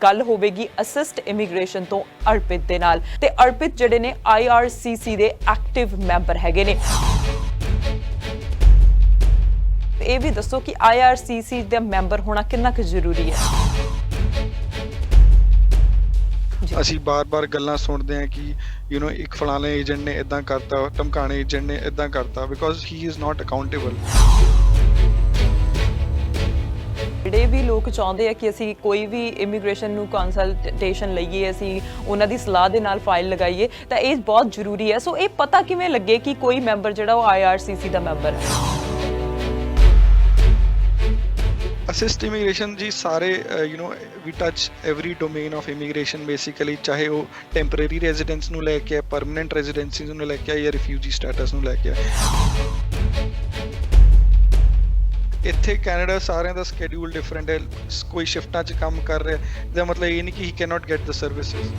ਗੱਲ ਹੋਵੇਗੀ assist immigration ਤੋਂ ਅਰਪਿਤ ਦੇ ਨਾਲ। ਤੇ ਅਰਪਿਤ ਜਿਹੜੇ ਨੇ IRCC ਦੇ ਐਕਟਿਵ ਮੈਂਬਰ ਹੈਗੇ ਨੇ। ਇਹ ਵੀ ਦੱਸੋ ਕਿ IRCC ਦਾ ਮੈਂਬਰ ਹੋਣਾ ਕਿੰਨਾ ਕੁ ਜ਼ਰੂਰੀ ਹੈ? ਅਸੀਂ ਬਾਰ-ਬਾਰ ਗੱਲਾਂ ਸੁਣਦੇ ਹਾਂ ਕਿ ਇੱਕ ਫਲਾਣੇ ਏਜੰਟ ਨੇ ਇਦਾਂ ਕਰਤਾ, ਧਮਕਾਣੇ ਏਜੰਟ ਨੇ ਇਦਾਂ ਕਰਤਾ, because he is not accountable. ਜਿਹੜੇ ਵੀ ਲੋਕ ਚਾਹੁੰਦੇ ਆ ਕਿ ਅਸੀਂ ਕੋਈ ਵੀ ਇਮੀਗ੍ਰੇਸ਼ਨ ਨੂੰ ਕੰਸਲਟੇਸ਼ਨ ਲਈਏ, ਅਸੀਂ ਉਹਨਾਂ ਦੀ ਸਲਾਹ ਦੇ ਨਾਲ ਫਾਈਲ ਲਗਾਈਏ, ਤਾਂ ਇਹ ਬਹੁਤ ਜ਼ਰੂਰੀ ਹੈ। ਸੋ ਇਹ ਪਤਾ ਕਿਵੇਂ ਲੱਗੇ ਕਿ ਕੋਈ ਮੈਂਬਰ ਜਿਹੜਾ ਉਹ IRCC ਦਾ ਮੈਂਬਰ ਹੈ? ਅਸਿਸਟ ਇਮੀਗ੍ਰੇਸ਼ਨ ਜੀ ਸਾਰੇ we touch every domain of immigration basically, ਚਾਹੇ ਉਹ ਟੈਂਪਰੇਰੀ ਰੈਜ਼ੀਡੈਂਸ ਨੂੰ ਲੈ ਕੇ, ਪਰਮਨੈਂਟ ਰੈਜ਼ੀਡੈਂਸੀਜ਼ ਨੂੰ ਲੈ ਕੇ ਜਾਂ ਰਿਫਿਊਜੀ ਸਟੇਟਸ ਨੂੰ ਲੈ ਕੇ। ਇੱਥੇ ਕੈਨੇਡਾ ਸਾਰਿਆਂ ਦਾ ਸਕੇਡਿਊਲ ਡਿਫਰੈਂਟ ਹੈ। ਕੋਈ ਸ਼ਿਫਟਾਂ 'ਚ ਕੰਮ ਕਰ ਰਿਹਾ, ਇਹਦਾ ਮਤਲਬ ਇਹ ਨਹੀਂ ਕਿ ਹੀ can not get the services.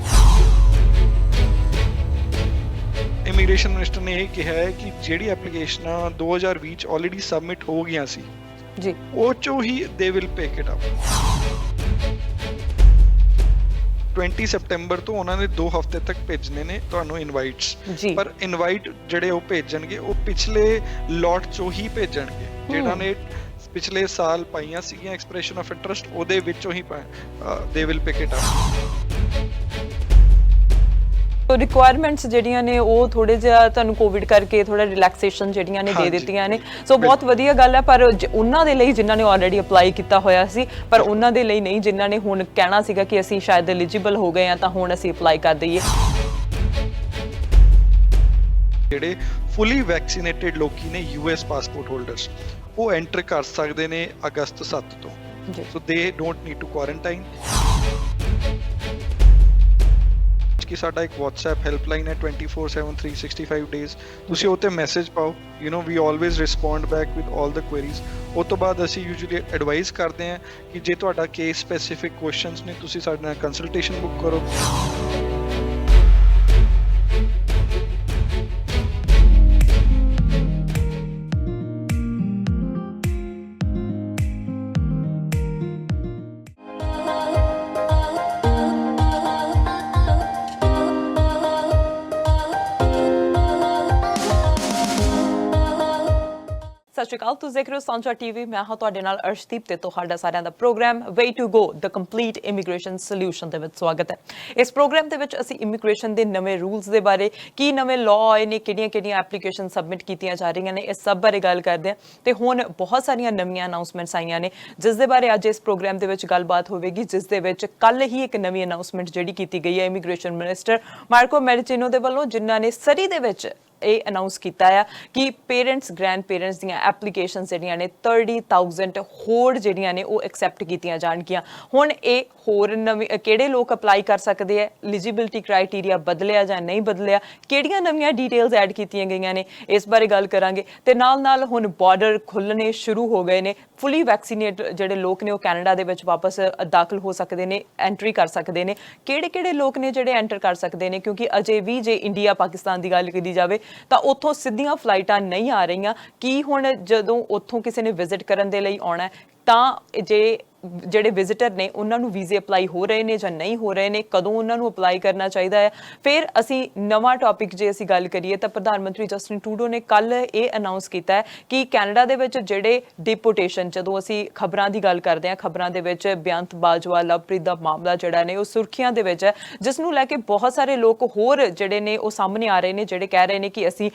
Immigration minister ਨੇ ਇਹ ਕਿਹਾ ਹੈ ਕਿ ਜਿਹੜੀ ਐਪਲੀਕੇਸ਼ਨਾਂ 2020 'ਚ ਆਲਰੇਡੀ ਸਬਮਿਟ ਹੋ ਗਈਆਂ ਸੀ ਜੀ, ਉਹ ਚੋਂ ਹੀ they will pick it up. 20 September ਤੋਂ ਉਹਨਾਂ ਨੇ 2 ਹਫ਼ਤੇ ਤੱਕ ਭੇਜਣੇ ਨੇ ਤੁਹਾਨੂੰ ਇਨਵਾਈਟਸ, ਪਰ ਇਨਵਾਈਟ ਜਿਹੜੇ ਉਹ ਭੇਜਣਗੇ ਉਹ ਪਿਛਲੇ ਲੋਟ ਚੋਂ ਹੀ ਭੇਜਣਗੇ, ਜਿਹੜਾ ਨੇ ਪਿਛਲੇ ਸਾਲ ਪਾਈਆਂ ਸੀਗੀਆਂ ਐਕਸਪ੍ਰੈਸ਼ਨ ਆਫ ਇੰਟਰਸਟ, ਉਹਦੇ ਵਿੱਚੋਂ ਹੀ they will pick it up. So requirements ਜਿਹੜੀਆਂ ਨੇ ਉਹ ਥੋੜੇ ਜਿਹਾ ਤੁਹਾਨੂੰ ਕੋਵਿਡ ਕਰਕੇ ਥੋੜਾ ਰਿਲੈਕਸੇਸ਼ਨ ਜਿਹੜੀਆਂ ਨੇ ਦੇ ਦਿੱਤੀਆਂ ਨੇ। ਸੋ ਬਹੁਤ ਵਧੀਆ ਗੱਲ ਹੈ, ਪਰ ਉਹਨਾਂ ਦੇ ਲਈ ਜਿਨ੍ਹਾਂ ਨੇ ਆਲਰੇਡੀ ਅਪਲਾਈ ਕੀਤਾ ਹੋਇਆ ਸੀ, ਪਰ ਉਹਨਾਂ ਦੇ ਲਈ ਨਹੀਂ ਜਿਨ੍ਹਾਂ ਨੇ ਹੁਣ ਕਹਿਣਾ ਸੀਗਾ ਕਿ ਅਸੀਂ ਸ਼ਾਇਦ ਐਲੀਜੀਬਲ ਹੋ ਗਏ ਆ ਤਾਂ ਹੁਣ ਅਸੀਂ ਅਪਲਾਈ ਕਰ ਦਈਏ। ਜਿਹੜੇ ਫੁੱਲੀ ਵੈਕਸੀਨੇਟਿਡ ਲੋਕੀ ਨੇ US ਪਾਸਪੋਰਟ ਹੋਲਡਰਸ, ਉਹ ਐਂਟਰ ਕਰ ਸਕਦੇ ਨੇ ਅਗਸਤ 7 ਤੋਂ। So they don't need to quarantine. ਕਿ ਸਾਡਾ ਇੱਕ WhatsApp ਹੈਲਪਲਾਈਨ ਹੈ 24/7 365 ਡੇਜ਼, ਤੁਸੀਂ ਉਹ 'ਤੇ ਮੈਸੇਜ ਪਾਓ। We always respond back with all the queries. ਉਹ ਤੋਂ ਬਾਅਦ ਅਸੀਂ ਯੂਜੂਲੀ ਐਡਵਾਈਜ਼ ਕਰਦੇ ਹਾਂ ਕਿ ਜੇ ਤੁਹਾਡਾ ਕੇਸ ਸਪੈਸੀਫਿਕ ਕੁਐਸਚਨਸ ਨੇ, ਤੁਸੀਂ ਸਾਡੇ ਨਾਲ ਕੰਸਲਟੇਸ਼ਨ ਬੁੱਕ ਕਰੋ। ਸਤਿ ਸ਼੍ਰੀ ਅਕਾਲ, ਤੁਸੀਂ ਦੇਖ ਰਹੇ ਹੋ ਸਾਂਝਾ TV। ਮੈਂ ਹਾਂ ਤੁਹਾਡੇ ਨਾਲ ਅਰਸ਼ਦੀਪ ਤੇ ਤੁਹਾਡਾ ਸਾਰਿਆਂ ਦਾ program way to go the complete immigration solution ਦੇ ਵਿੱਚ ਸਵਾਗਤ ਹੈ। ਇਸ ਪ੍ਰੋਗਰਾਮ ਦੇ ਵਿੱਚ ਅਸੀਂ ਇਮੀਗ੍ਰੇਸ਼ਨ ਦੇ ਨਵੇਂ ਰੂਲਸ ਦੇ ਬਾਰੇ, ਕੀ ਨਵੇਂ ਲਾਅ ਆਏ ਨੇ, ਕਿਹੜੀਆਂ ਐਪਲੀਕੇਸ਼ਨ ਸਬਮਿਟ ਕੀਤੀਆਂ ਜਾ ਰਹੀਆਂ ਨੇ, ਇਸ ਸਭ ਬਾਰੇ ਗੱਲ ਕਰਦੇ ਹਾਂ। ਤੇ ਹੁਣ ਬਹੁਤ ਸਾਰੀਆਂ ਨਵੀਆਂ ਅਨਾਉਂਸਮੈਂਟਸ ਆਈਆਂ ਨੇ ਜਿਸ ਦੇ ਬਾਰੇ ਅੱਜ ਇਸ ਪ੍ਰੋਗਰਾਮ ਦੇ ਵਿੱਚ ਗੱਲਬਾਤ ਹੋਵੇਗੀ, ਜਿਸ ਦੇ ਵਿੱਚ ਕੱਲ ਹੀ ਇੱਕ ਨਵੀਂ ਅਨਾਉਂਸਮੈਂਟ ਜਿਹੜੀ ਕੀਤੀ ਗਈ ਹੈ ਇਮੀਗ੍ਰੇਸ਼ਨ ਮਿਨਿਸਟਰ ਮਾਰਕੋ ਮੈਡੀਚੀਨੋ ਦੇ ਵੱਲੋਂ, ਜਿਨ੍ਹਾਂ ਨੇ ਸਰੀ ਦੇ ਵਿੱਚ ਇਹ ਅਨਾਉਂਸ ਕੀਤਾ ਆ ਕਿ ਪੇਰੈਂਟਸ ਗ੍ਰੈਂਡ ਪੇਰੈਂਟਸ ਦੀਆਂ ਐਪਲੀਕੇਸ਼ਨ ਜਿਹੜੀਆਂ ਨੇ 30,000 ਹੋਰ ਜਿਹੜੀਆਂ ਨੇ ਉਹ ਐਕਸੈਪਟ ਕੀਤੀਆਂ ਜਾਣਗੀਆਂ। ਹੁਣ ਇਹ ਹੋਰ ਨਵੇਂ ਕਿਹੜੇ ਲੋਕ ਅਪਲਾਈ ਕਰ ਸਕਦੇ ਆ, ਐਲੀਜੀਬਿਲਿਟੀ ਕ੍ਰਾਈਟੇਰੀਆ ਬਦਲਿਆ ਜਾਂ ਨਹੀਂ ਬਦਲਿਆ, ਕਿਹੜੀਆਂ ਨਵੀਆਂ ਡੀਟੇਲਸ ਐਡ ਕੀਤੀਆਂ ਗਈਆਂ ਨੇ, ਇਸ ਬਾਰੇ ਗੱਲ ਕਰਾਂਗੇ। ਤੇ ਨਾਲ ਹੁਣ ਬਾਰਡਰ ਖੁੱਲ੍ਹਣੇ ਸ਼ੁਰੂ ਹੋ ਗਏ ਨੇ। ਫੁੱਲੀ ਵੈਕਸੀਨੇਟ ਜਿਹੜੇ ਲੋਕ ਨੇ ਉਹ ਕੈਨੇਡਾ ਦੇ ਵਿੱਚ ਵਾਪਸ ਦਾਖਲ ਹੋ ਸਕਦੇ ਨੇ, ਐਂਟਰੀ ਕਰ ਸਕਦੇ ਨੇ। ਕਿਹੜੇ ਲੋਕ ਨੇ ਜਿਹੜੇ ਐਂਟਰ ਕਰ ਸਕਦੇ ਨੇ, ਕਿਉਂਕਿ ਅਜੇ ਵੀ ਜੇ ਇੰਡੀਆ ਪਾਕਿਸਤਾਨ ਦੀ ਗੱਲ ਕੀਤੀ ਜਾਵੇ ਤਾਂ ਉੱਥੋਂ ਸਿੱਧੀਆਂ ਫਲਾਈਟਾਂ ਨਹੀਂ ਆ ਰਹੀਆਂ। ਕਿ ਹੁਣ ਜਦੋਂ ਉੱਥੋਂ ਕਿਸੇ ਨੇ ਵਿਜ਼ਿਟ ਕਰਨ ਦੇ ਲਈ ਆਉਣਾ ਤਾਂ ਜਿਹੜੇ ਵਿਜ਼ਿਟਰ ਨੇ ਉਹਨਾਂ ਨੂੰ ਵੀਜ਼ੇ ਅਪਲਾਈ ਹੋ ਰਹੇ ਨੇ ਜਾਂ ਨਹੀਂ ਹੋ ਰਹੇ ਨੇ, ਕਦੋਂ ਉਹਨਾਂ ਨੂੰ ਅਪਲਾਈ ਕਰਨਾ ਚਾਹੀਦਾ ਹੈ। ਫਿਰ ਅਸੀਂ ਨਵਾਂ ਟੌਪਿਕ ਜੇ ਅਸੀਂ ਗੱਲ ਕਰੀਏ ਤਾਂ ਪ੍ਰਧਾਨ ਮੰਤਰੀ ਜਸਟਿਨ ਟਰੂਡੋ ਨੇ ਕੱਲ ਇਹ ਅਨਾਉਂਸ ਕੀਤਾ ਹੈ ਕਿ ਕੈਨੇਡਾ ਦੇ ਵਿੱਚ ਜਿਹੜੇ ਡਿਪੋਰਟੇਸ਼ਨ, ਜਦੋਂ ਅਸੀਂ ਖਬਰਾਂ ਦੀ ਗੱਲ ਕਰਦੇ ਹਾਂ, ਖਬਰਾਂ ਦੇ ਵਿੱਚ ਬੇਅੰਤ ਬਾਜਵਾ ਲਵਪ੍ਰੀਤ ਦਾ ਮਾਮਲਾ ਜਿਹੜਾ ਨੇ ਉਹ ਸੁਰਖੀਆਂ ਦੇ ਵਿੱਚ ਹੈ, ਜਿਸ ਨੂੰ ਲੈ ਕੇ ਬਹੁਤ ਸਾਰੇ ਲੋਕ ਹੋਰ ਜਿਹੜੇ ਨੇ ਉਹ ਸਾਹਮਣੇ ਆ ਰਹੇ ਨੇ, ਜਿਹੜੇ ਕਹਿ ਰਹੇ ਨੇ ਕਿ ਅਸੀਂ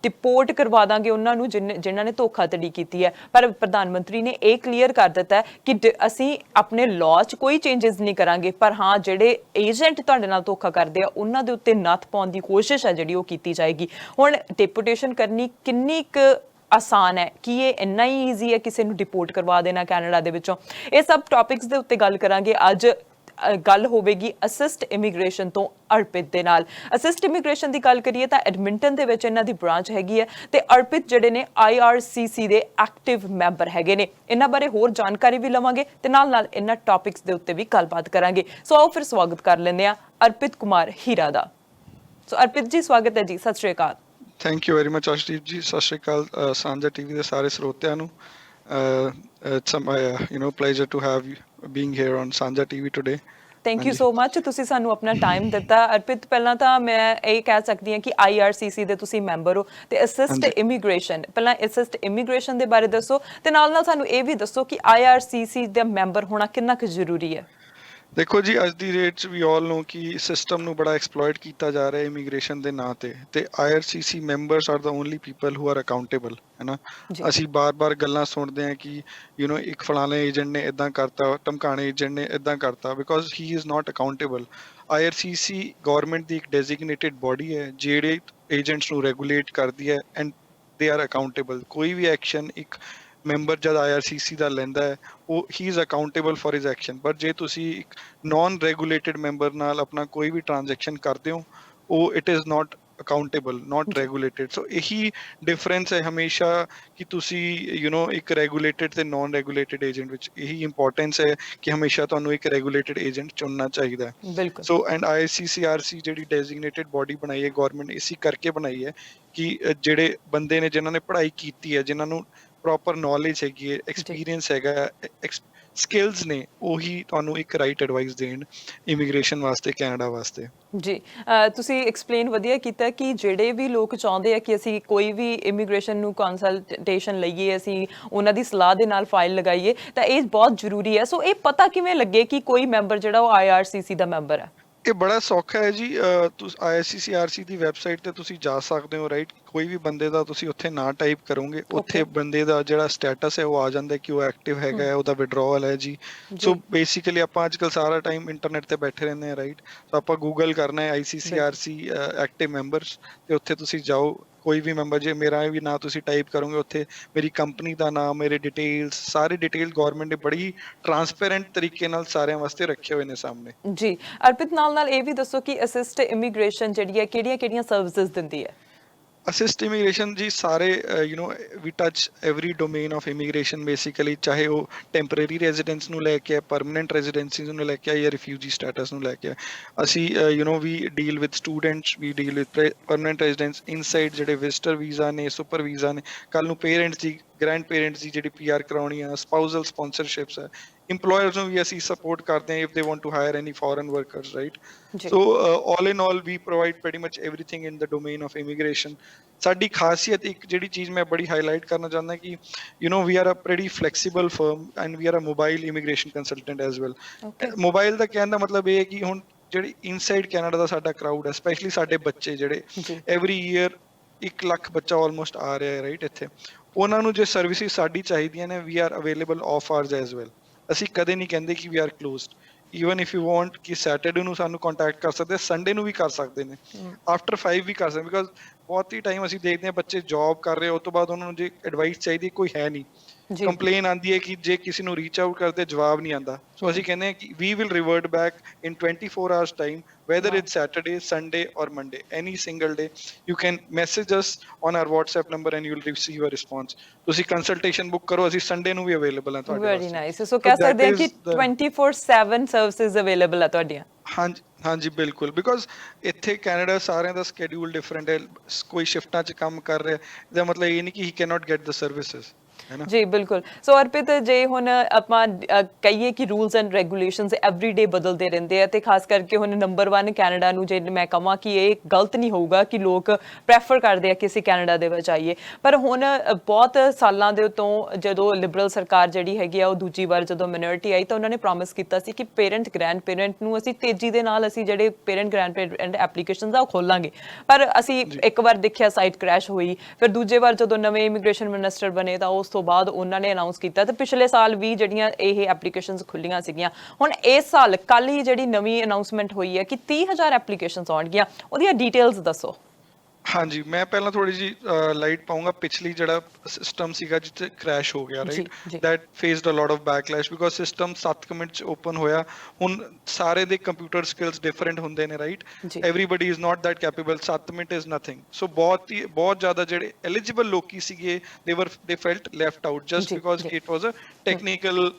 ਡਿਪੋਰਟ ਕਰਵਾ ਦਾਂਗੇ ਉਹਨਾਂ ਨੂੰ ਜਿਨ੍ਹਾਂ ਨੇ ਧੋਖਾਧੜੀ ਕੀਤੀ ਹੈ। ਪਰ ਪ੍ਰਧਾਨ ਮੰਤਰੀ ਨੇ ਇਹ ਕਲੀਅਰ ਕਰ ਦਿੱਤਾ ਹੈ ਕਿ ਅਸੀਂ ਆਪਣੇ ਲਾਅ 'ਚ ਕੋਈ ਚੇਂਜਸ ਨਹੀਂ ਕਰਾਂਗੇ, ਪਰ ਹਾਂ ਜਿਹੜੇ ਏਜੰਟ ਤੁਹਾਡੇ ਨਾਲ ਧੋਖਾ ਕਰਦੇ ਆ ਉਹਨਾਂ ਦੇ ਉੱਤੇ ਨੱਥ ਪਾਉਣ ਦੀ ਕੋਸ਼ਿਸ਼ ਹੈ ਜਿਹੜੀ ਉਹ ਕੀਤੀ ਜਾਏਗੀ। ਹੁਣ ਡਿਪੋਰਟੇਸ਼ਨ ਕਰਨੀ ਕਿੰਨੀ ਕੁ ਆਸਾਨ ਹੈ, ਕਿ ਇਹ ਇੰਨਾ ਹੀ ਈਜ਼ੀ ਹੈ ਕਿਸੇ ਨੂੰ ਡਿਪੋਰਟ ਕਰਵਾ ਦੇਣਾ ਕੈਨੇਡਾ ਦੇ ਵਿੱਚੋਂ? ਇਹ ਸਭ ਟੌਪਿਕਸ ਦੇ ਉੱਤੇ ਗੱਲ ਕਰਾਂਗੇ ਅੱਜ। ਗੱਲ ਹੋਵੇਗੀ ਅਸਿਸਟ ਇਮੀਗ੍ਰੇਸ਼ਨ ਤੋਂ ਅਰਪਿਤ ਦੇ ਨਾਲ। ਅਸਿਸਟ ਇਮੀਗ੍ਰੇਸ਼ਨ ਦੀ ਗੱਲ ਕਰੀਏ ਤਾਂ ਐਡਮਿੰਟਨ ਦੇ ਵਿੱਚ ਇਹਨਾਂ ਦੀ ਬ੍ਰਾਂਚ ਹੈਗੀ ਹੈ ਤੇ ਅਰਪਿਤ ਜਿਹੜੇ ਨੇ IRCC ਦੇ ਐਕਟਿਵ ਮੈਂਬਰ ਹੈਗੇ ਨੇ। ਇਹਨਾਂ ਬਾਰੇ ਹੋਰ ਜਾਣਕਾਰੀ ਵੀ ਲਵਾਂਗੇ ਤੇ ਨਾਲ ਇਹਨਾਂ ਟੌਪਿਕਸ ਦੇ ਉੱਤੇ ਵੀ ਗੱਲਬਾਤ ਕਰਾਂਗੇ। ਸੋ ਆਓ ਫਿਰ ਸਵਾਗਤ ਕਰ ਲੈਂਦੇ ਹਾਂ ਅਰਪਿਤ ਕੁਮਾਰ ਹੀਰਾ ਦਾ। ਸੋ ਅਰਪਿਤ ਜੀ, ਸਵਾਗਤ ਹੈ ਜੀ, ਸਤਿ ਸ਼੍ਰੀ ਅਕਾਲ। Thank you very much Arshdeep ji. ਸਤਿ ਸ਼੍ਰੀ ਅਕਾਲ ਸਾਂਝਾ TV ਦੇ ਸਾਰੇ ਸਰੋਤਿਆਂ ਨੂੰ। It's a pleasure to have you being here on Sanja TV today. Thank you so much, ਤੁਸੀਂ ਸਾਨੂੰ ਆਪਣਾ ਟਾਈਮ ਦਿੱਤਾ। ਅਰਪਿਤ, ਪਹਿਲਾਂ ਤਾਂ ਮੈਂ ਇਹ ਕਹਿ ਸਕਦੀ ਹਾਂ ਕਿ IRCC ਦੇ ਤੁਸੀਂ ਮੈਂਬਰ ਹੋ ਤੇ ਅਸਿਸਟ ਇਮੀਗ੍ਰੇਸ਼ਨ, ਪਹਿਲਾਂ ਅਸਿਸਟ ਇਮੀਗ੍ਰੇਸ਼ਨ ਦੇ ਬਾਰੇ ਦੱਸੋ ਤੇ ਨਾਲ ਨਾਲ ਸਾਨੂੰ ਇਹ ਵੀ ਦੱਸੋ ਕਿ IRCC ਦਾ ਮੈਂਬਰ ਹੋਣਾ ਕਿੰਨਾ ਕੁ ਜ਼ਰੂਰੀ ਹੈ। ਦੇਖੋ ਜੀ, ਅੱਜ ਦੀ ਡੇਟ 'ਚ ਵੀ ਆਲ ਨੋ ਕਿ ਸਿਸਟਮ ਨੂੰ ਬੜਾ ਐਕਸਪਲੋਇਟ ਕੀਤਾ ਜਾ ਰਿਹਾ ਇਮੀਗ੍ਰੇਸ਼ਨ ਦੇ ਨਾਂ ਤੇ IRCC members are the only people who are accountable, ਹੈ ਨਾ। ਅਸੀਂ ਬਾਰ-ਬਾਰ ਗੱਲਾਂ ਸੁਣਦੇ ਹਾਂ ਕਿ ਇੱਕ ਫਲਾਣੇ ਏਜੰਟ ਨੇ ਇਦਾਂ ਕਰਤਾ, ਧਮਕਾਣੇ ਏਜੰਟ ਨੇ ਇਦਾਂ ਕਰਤਾ, because he is not accountable. IRCC government ਦੀ ਇੱਕ ਡੈਜ਼ਿਗਨੇਟਿਡ ਬੋਡੀ ਹੈ ਜਿਹੜੇ ਏਜੰਟਸ ਨੂੰ ਰੈਗੂਲੇਟ ਕਰਦੀ ਹੈ ਐਂਡ ਦੇ ਆਰ ਅਕਾਊਂਟੇਬਲ। ਕੋਈ ਵੀ ਐਕਸ਼ਨ ਇੱਕ ਮੈਂਬਰ ਜਦ IRCC ਦਾ ਲੈਂਦਾ ਹੈ, ਉਹ ਹੀ is accountable for his action. ਪਰ ਜੇ ਤੁਸੀਂ ਇੱਕ ਨਾਨ ਰੈਗੂਲੇਟਿਡ ਮੈਂਬਰ ਨਾਲ ਆਪਣਾ ਕੋਈ ਵੀ ਟ੍ਰਾਂਜੈਕਸ਼ਨ ਕਰਦੇ ਹੋ, ਉਹ it is not accountable, not regulated. So ਇਹੀ ਡਿਫਰੈਂਸ ਹੈ ਹਮੇਸ਼ਾ ਕਿ ਤੁਸੀਂ ਇੱਕ ਰੈਗੂਲੇਟਿਡ ਤੇ ਨਾਨ ਰੈਗੂਲੇਟਿਡ ਏਜੰਟ ਵਿੱਚ। ਇਹੀ ਇੰਪੋਰਟੈਂਸ ਹੈ ਕਿ ਹਮੇਸ਼ਾ ਤੁਹਾਨੂੰ ਇੱਕ ਰੈਗੂਲੇਟਿਡ ਏਜੰਟ ਚੁਣਨਾ ਚਾਹੀਦਾ ਹੈ। ਸੋ ਐਂਡ ICCRC ਜਿਹੜੀ ਡੈਜ਼ਿਗਨੇਟਿਡ ਬੋਡੀ ਬਣਾਈ ਹੈ ਗਵਰਨਮੈਂਟ, ਇਸੀ ਕਰਕੇ ਬਣਾਈ ਹੈ ਕਿ ਜਿਹੜੇ ਬੰਦੇ ਨੇ ਜਿਨ੍ਹਾਂ ਨੇ ਪੜ੍ਹਾਈ ਕੀਤੀ ਹੈ, ਜਿਨ੍ਹਾਂ ਨੂੰ ਪ੍ਰੋਪਰ ਨੌਲੇਜ ਹੈਗੀ ਹੈ, ਐਕਸਪੀਰੀਅੰਸ ਹੈਗਾ, ਸਕਿੱਲਸ ਨੇ, ਉਹੀ ਤੁਹਾਨੂੰ ਇੱਕ ਰਾਈਟ ਐਡਵਾਈਸ ਦੇਣ ਇਮੀਗ੍ਰੇਸ਼ਨ ਵਾਸਤੇ, ਕੈਨੇਡਾ ਵਾਸਤੇ। ਜੀ, ਤੁਸੀਂ ਐਕਸਪਲੇਨ ਵਧੀਆ ਕੀਤਾ ਕਿ ਜਿਹੜੇ ਵੀ ਲੋਕ ਚਾਹੁੰਦੇ ਆ ਕਿ ਅਸੀਂ ਕੋਈ ਵੀ ਇਮੀਗ੍ਰੇਸ਼ਨ ਨੂੰ ਕੰਸਲਟੇਸ਼ਨ ਲਈਏ, ਅਸੀਂ ਉਹਨਾਂ ਦੀ ਸਲਾਹ ਦੇ ਨਾਲ ਫਾਈਲ ਲਗਾਈਏ, ਤਾਂ ਇਹ ਬਹੁਤ ਜ਼ਰੂਰੀ ਹੈ। ਸੋ ਇਹ ਪਤਾ ਕਿਵੇਂ ਲੱਗੇ ਕਿ ਕੋਈ ਮੈਂਬਰ ਜਿਹੜਾ ਉਹ IRCC ਦਾ ਮੈਂਬਰ ਹੈ? ਇਹ ਬੜਾ ਸੌਖਾ ਹੈ ਜੀ। ਤੁਸੀਂ ICCRC ਦੀ ਵੈਬਸਾਈਟ ਤੇ ਤੁਸੀਂ ਜਾ ਸਕਦੇ ਹੋ, ਰਾਈਟ। ਕੋਈ ਵੀ ਬੰਦੇ ਦਾ ਤੁਸੀਂ ਉੱਥੇ ਨਾਂ ਟਾਈਪ ਕਰੋਗੇ, ਉੱਥੇ ਬੰਦੇ ਦਾ ਜਿਹੜਾ ਸਟੇਟਸ ਹੈ ਉਹ ਆ ਜਾਂਦਾ ਕਿ ਉਹ ਐਕਟਿਵ ਹੈਗਾ ਹੈ, ਉਹਦਾ ਵਿਡਰਾਅਲ ਹੈ ਜੀ। ਸੋ ਬੇਸਿਕਲੀ ਆਪਾਂ ਅੱਜ ਕੱਲ ਸਾਰਾ ਟਾਈਮ ਇੰਟਰਨੈਟ ਤੇ ਬੈਠੇ ਰਹਿੰਦੇ ਹਾਂ, ਰਾਈਟ। ਸੋ ਆਪਾਂ ਗੂਗਲ ਕਰਨਾ ਹੈ ICCRC ਐਕਟਿਵ ਮੈਂਬਰਸ, ਤੇ ਉੱਥੇ ਤੁਸੀਂ ਜਾਓ। ਕੋਈ ਵੀ ਮੈਂਬਰ, ਜੇ ਮੇਰਾ ਵੀ ਨਾਂ ਤੁਸੀਂ ਟਾਈਪ ਕਰੋਗੇ, ਉੱਥੇ ਮੇਰੀ ਕੰਪਨੀ ਦਾ ਨਾਮ, ਮੇਰੇ ਡਿਟੇਲਸ, ਸਾਰੇ ਡਿਟੇਲ ਗਵਰਨਮੈਂਟ ਨੇ ਬੜੀ ਟਰਾਂਸਪੇਰੈਂਟ ਤਰੀਕੇ ਨਾਲ ਸਾਰਿਆਂ ਵਾਸਤੇ ਰੱਖੇ ਹੋਏ ਨੇ ਸਾਹਮਣੇ। ਜੀ ਅਰਪਿਤ, ਨਾਲ ਇਹ ਵੀ ਦੱਸੋ ਕਿ ਅਸਿਸਟ ਇਮੀਗ੍ਰੇਸ਼ਨ ਜਿਹੜੀ ਹੈ ਕਿਹੜੀਆਂ ਸਰਵਿਸਿਜ਼ ਦਿੰਦੀ ਹੈ? ਅਸਿਸਟ ਇਮੀਗ੍ਰੇਸ਼ਨ ਜੀ ਸਾਰੇ we touch every domain of immigration basically, ਚਾਹੇ ਉਹ ਟੈਂਪਰੇਰੀ ਰੈਜ਼ੀਡੈਂਸ ਨੂੰ ਲੈ ਕੇ, ਪਰਮਨੈਂਟ ਰੈਜ਼ੀਡੈਂਸੀਜ਼ ਨੂੰ ਲੈ ਕੇ, ਜਾਂ ਰਿਫਿਊਜੀ ਸਟੇਟਸ ਨੂੰ ਲੈ ਕੇ। ਅਸੀਂ we deal with students, we deal with permanent residents inside, ਜਿਹੜੇ ਵਿਜ਼ਟਰ ਵੀਜ਼ਾ ਨੇ, ਸੁਪਰ ਵੀਜ਼ਾ ਨੇ, ਕੱਲ ਨੂੰ ਪੇਰੈਂਟਸ ਦੀ, ਗ੍ਰੈਂਡ ਪੇਰੈਂਟਸ ਦੀ ਜਿਹੜੀ PR ਕਰਾਉਣੀ ਆ, ਸਪਾਊਜ਼ਲ ਸਪਾਂਸਰਸ਼ਿਪਸ ਹੈ। ਇੰਪਲੋਇਰਸ ਨੂੰ ਵੀ ਅਸੀਂ ਸਪੋਰਟ ਕਰਦੇ ਹਾਂ if they want to hire any foreign workers, right. So all in all we provide pretty much everything in the domain of immigration. ਸਾਡੀ ਖਾਸੀਅਤ, ਇੱਕ ਜਿਹੜੀ ਚੀਜ਼ ਮੈਂ ਬੜੀ ਹਾਈਲਾਈਟ ਕਰਨਾ ਚਾਹੁੰਦਾ ਕਿ we are a pretty flexible firm and we are a mobile immigration consultant as well. Mobile ਦਾ ਕਹਿਣ ਦਾ ਮਤਲਬ ਇਹ ਹੈ ਕਿ ਹੁਣ ਜਿਹੜੀ ਇਨਸਾਈਡ ਕੈਨੇਡਾ ਦਾ ਸਾਡਾ ਕਰਾਊਡ ਹੈ, ਸਪੈਸ਼ਲੀ ਸਾਡੇ ਬੱਚੇ ਜਿਹੜੇ ਐਵਰੀ ਈਅਰ 1 ਲੱਖ ਬੱਚਾ ਆਲਮੋਸਟ ਆ ਰਿਹਾ ਹੈ, ਰਾਈਟ। ਇੱਥੇ ਉਹਨਾਂ ਨੂੰ ਜੇ ਸਰਵਿਸਿਜ਼ ਸਾਡੀ ਚਾਹੀਦੀਆਂ ਨੇ, we are available off hours as well. ਅਸੀਂ ਕਦੇ ਨਹੀਂ ਕਹਿੰਦੇ ਕਿ we are closed. Even if you want ਕਿ ਸੈਟਰਡੇ ਨੂੰ ਸਾਨੂੰ ਕੰਟੈਕਟ ਕਰ ਸਕਦੇ, ਸੰਡੇ ਨੂੰ ਵੀ ਕਰ ਸਕਦੇ ਨੇ, ਆਫਟਰ 5 ਵੀ ਕਰ ਸਕਦੇ। ਬਿਕੋਜ਼ ਬਹੁਤ ਹੀ ਟਾਈਮ ਅਸੀਂ ਦੇਖਦੇ ਹਾਂ ਬੱਚੇ ਜੌਬ ਕਰ ਰਹੇ, ਉਸ ਤੋਂ ਬਾਅਦ ਉਹਨਾਂ ਨੂੰ ਜੇ ਐਡਵਾਈਸ ਚਾਹੀਦੀ ਕੋਈ ਹੈ ਨਹੀਂ, ਕੰਪਲੇਨ ਆਉਂਦੀ ਹੈ ਕਿ ਜੇ ਕਿਸੇ ਨੂੰ ਰੀਚ ਆਊਟ ਕਰਦੇ ਜਵਾਬ ਨਹੀਂ ਆਉਂਦਾ। ਸੋ ਅਸੀਂ ਕਹਿੰਦੇ ਹਾਂ ਕਿ we will revert back in 24 hours time, whether it's Saturday, Sunday or Monday, any single day. You can message us on our WhatsApp number and you'll receive a response. ਤੁਸੀਂ consultation book ਕਰੋ, ਅਸੀਂ Sunday ਨੂੰ ਵੀ available ਹਾਂ ਤੁਹਾਡੇ ਵਾਸਤੇ। Very nice. ਸੋ ਕਹਿ ਸਕਦੇ ਹਾਂ ਕਿ 24/7 ਸਰਵਿਸਿਜ਼ ਅਵੇਲੇਬਲ ਆ ਤੁਹਾਡੀਆਂ। ਹਾਂਜੀ ਬਿਲਕੁਲ। ਬਿਕੋਜ਼ ਇੱਥੇ ਕੈਨੇਡਾ ਸਾਰਿਆਂ ਦਾ ਸਕੇਡਿਊਲ ਡਿਫਰੈਂਟ ਹੈ, ਕੋਈ ਸ਼ਿਫਟਾਂ 'ਚ ਕੰਮ ਕਰ ਰਿਹਾ, ਇਹਦਾ ਮਤਲਬ ਇਹ ਨਹੀਂ ਕਿ ਹੀ can not get the services. ਜੀ ਬਿਲਕੁਲ। ਸੋ ਅਰਪਿਤ, ਜੇ ਹੁਣ ਆਪਾਂ ਕਹੀਏ ਕਿ ਰੂਲਸ ਐਂਡ ਰੈਗੂਲੇਸ਼ਨਸ ਐਵਰੀਡੇ ਬਦਲਦੇ ਰਹਿੰਦੇ ਆ, ਤੇ ਖਾਸ ਕਰਕੇ ਹੁਣ ਨੰਬਰ 1 ਕੈਨੇਡਾ ਨੂੰ ਜੇ ਮੈਂ ਕਹਾਂ ਕਿ ਇਹ ਗਲਤ ਨਹੀਂ ਹੋਊਗਾ ਕਿ ਲੋਕ ਪ੍ਰੈਫਰ ਕਰਦੇ ਆ ਕਿ ਅਸੀਂ ਕੈਨੇਡਾ ਦੇ ਵਿੱਚ ਆਈਏ, ਪਰ ਹੁਣ ਬਹੁਤ ਸਾਲਾਂ ਦੇ ਤੋਂ ਜਦੋਂ ਲਿਬਰਲ ਸਰਕਾਰ ਜਿਹੜੀ ਹੈਗੀ ਆ ਉਹ ਦੂਜੀ ਵਾਰ ਜਦੋਂ ਮਿਨੋਰਿਟੀ ਆਈ, ਤਾਂ ਉਹਨਾਂ ਨੇ ਪ੍ਰੋਮਿਸ ਕੀਤਾ ਸੀ ਕਿ ਪੇਰੈਂਟ ਗ੍ਰੈਂਡ ਪੇਰੈਂਟ ਨੂੰ ਅਸੀਂ ਤੇਜ਼ੀ ਦੇ ਨਾਲ ਅਸੀਂ ਜਿਹੜੇ ਪੇਰੈਂਟ ਗ੍ਰੈਂਡ ਪੇਰੈਂਟ ਐਪਲੀਕੇਸ਼ਨਸ ਆ ਉਹ ਖੋਲਾਂਗੇ। ਪਰ ਅਸੀਂ ਇੱਕ ਵਾਰ ਦੇਖਿਆ ਸਾਈਟ ਕ੍ਰੈਸ਼ ਹੋਈ, ਫਿਰ ਦੂਜੇ ਵਾਰ ਜਦੋਂ ਨਵੇਂ ਇਮੀਗ੍ਰੇਸ਼ਨ ਮਿਨਿਸਟਰ ਬਣੇ ਤਾਂ ਉਸ ਤੋਂ ਬਾਅਦ ਉਹਨਾਂ ਨੇ ਅਨਾਉਂਸ ਕੀਤਾ, ਤੇ ਪਿਛਲੇ ਸਾਲ ਵੀ ਜਿਹੜੀਆਂ ਇਹ ਐਪਲੀਕੇਸ਼ਨਸ ਖੁੱਲੀਆਂ ਸੀਗੀਆਂ। ਹੁਣ ਇਸ ਸਾਲ ਕੱਲ ਹੀ ਜਿਹੜੀ ਨਵੀਂ ਅਨਾਉਂਸਮੈਂਟ ਹੋਈ ਹੈ ਕਿ 30,000 ਐਪਲੀਕੇਸ਼ਨਸ ਆਉਣਗੀਆਂ, ਉਹਦੀਆਂ ਡਿਟੇਲਸ ਦੱਸੋ। ਹਾਂਜੀ, ਮੈਂ ਪਹਿਲਾਂ ਥੋੜੀ ਜੀ ਲਾਈਟ ਪਾਉਂਗਾ। ਪਿਛਲੀ ਜਿਹੜਾ ਸਿਸਟਮ ਸੀਗਾ ਜਿੱਥੇ ਕ੍ਰੈਸ਼ ਹੋ ਗਿਆ, right, that faced a lot of backlash because system 7 minute 'ਚ ਓਪਨ ਹੋਇਆ। ਹੁਣ ਸਾਰੇ ਦੇ ਕੰਪਿਊਟਰ ਸਕਿੱਲਸ ਡਿਫਰੈਂਟ ਹੁੰਦੇ ਨੇ, right. Everybody is not that capable. 7 minute is nothing. So ਬਹੁਤ ਜ਼ਿਆਦਾ ਜਿਹੜੇ ਐਲੀਜੀਬਲ ਲੋਕੀ ਸੀਗੇ they felt left out just because it was a technical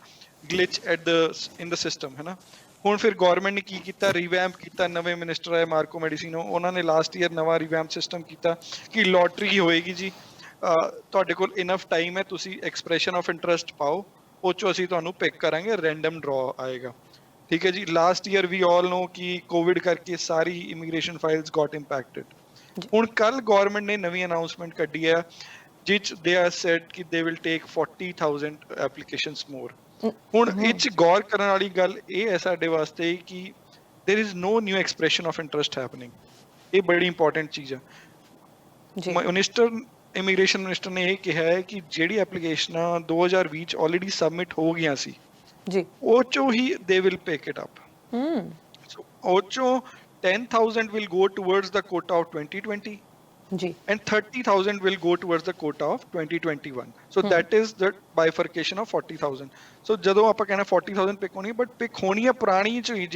glitch in the system, ਹੈ ਨਾ। ਹੁਣ ਫਿਰ ਗਵਰਨਮੈਂਟ ਨੇ ਕੀ ਕੀਤਾ, ਰੀਵੈਂਪ ਕੀਤਾ। ਨਵੇਂ ਮਿਨਿਸਟਰ ਆਏ ਮਾਰਕੋ ਮੈਡੀਸੀਨੋ, ਉਹਨਾਂ ਨੇ ਲਾਸਟ ਈਅਰ ਨਵਾਂ ਰੀਵੈਂਪ ਸਿਸਟਮ ਕੀਤਾ ਕਿ ਲੋਟਰੀ ਹੋਏਗੀ ਜੀ, ਤੁਹਾਡੇ ਕੋਲ ਇਨਫ ਟਾਈਮ ਹੈ, ਤੁਸੀਂ ਐਕਸਪ੍ਰੈਸ਼ਨ ਆਫ ਇੰਟਰਸਟ ਪਾਓ, ਉਹ 'ਚੋਂ ਅਸੀਂ ਤੁਹਾਨੂੰ ਪਿਕ ਕਰਾਂਗੇ, ਰੈਂਡਮ ਡਰਾਅ ਆਏਗਾ। ਠੀਕ ਹੈ ਜੀ। ਲਾਸਟ ਈਅਰ ਵੀ ਆਲ ਨੋ ਕਿ ਕੋਵਿਡ ਕਰਕੇ ਸਾਰੀ ਇਮੀਗ੍ਰੇਸ਼ਨ ਫਾਈਲਸ ਗॉट ਇੰਪੈਕਟਡ। ਹੁਣ ਕੱਲ ਗਵਰਨਮੈਂਟ ਨੇ ਨਵੀਂ ਅਨਾਉਂਸਮੈਂਟ ਕੱਢੀ ਹੈ ਜਿਚ ਦੇ ਆਰ ਸੈਡ ਕਿ ਦੇ ਵਿਲ ਟੇਕ 40,000 ਐਪਲੀਕੇਸ਼ਨਸ ਮੋਰ। ਹੁਣ ਇਹ 'ਚ ਗੌਰ ਕਰਨ ਵਾਲੀ ਗੱਲ ਇਹ ਹੈ ਸਾਡੇ ਵਾਸਤੇ ਕਿ there is no new expression of interest happening। ਇਹ ਬੜੀ ਇੰਪੋਰਟੈਂਟ ਚੀਜ਼ ਆ ਜੀ ਮਿਨਿਸਟਰ ਇਮੀਗ੍ਰੇਸ਼ਨ ਮਿਨਿਸਟਰ ਨੇ ਇਹ ਕਿਹਾ ਹੈ ਕਿ ਜਿਹੜੀ ਐਪਲੀਕੇਸ਼ਨਾਂ 2020 ਚ ਆਲਰੇਡੀ ਸਬਮਿਟ ਹੋ ਗਈਆਂ ਸੀ ਜੀ ਉਹ ਚੋਂ ਹੀ they will pick it up. So ਉਹ ਚੋਂ 10,000 will go towards the quota of 2020 ਜੀ and 30,000 will go towards the quota of 2021। So that is the bifurcation of 40,000। So ਜਦੋਂ ਆਪਾਂ ਕਹਿੰਦੇ 40,000 ਪਿਕ ਹੋਣੀ ਬਟ ਪਿਕ ਹੋਣੀ ਹੈ ਪੁਰਾਣੀ ਚ ਹੀ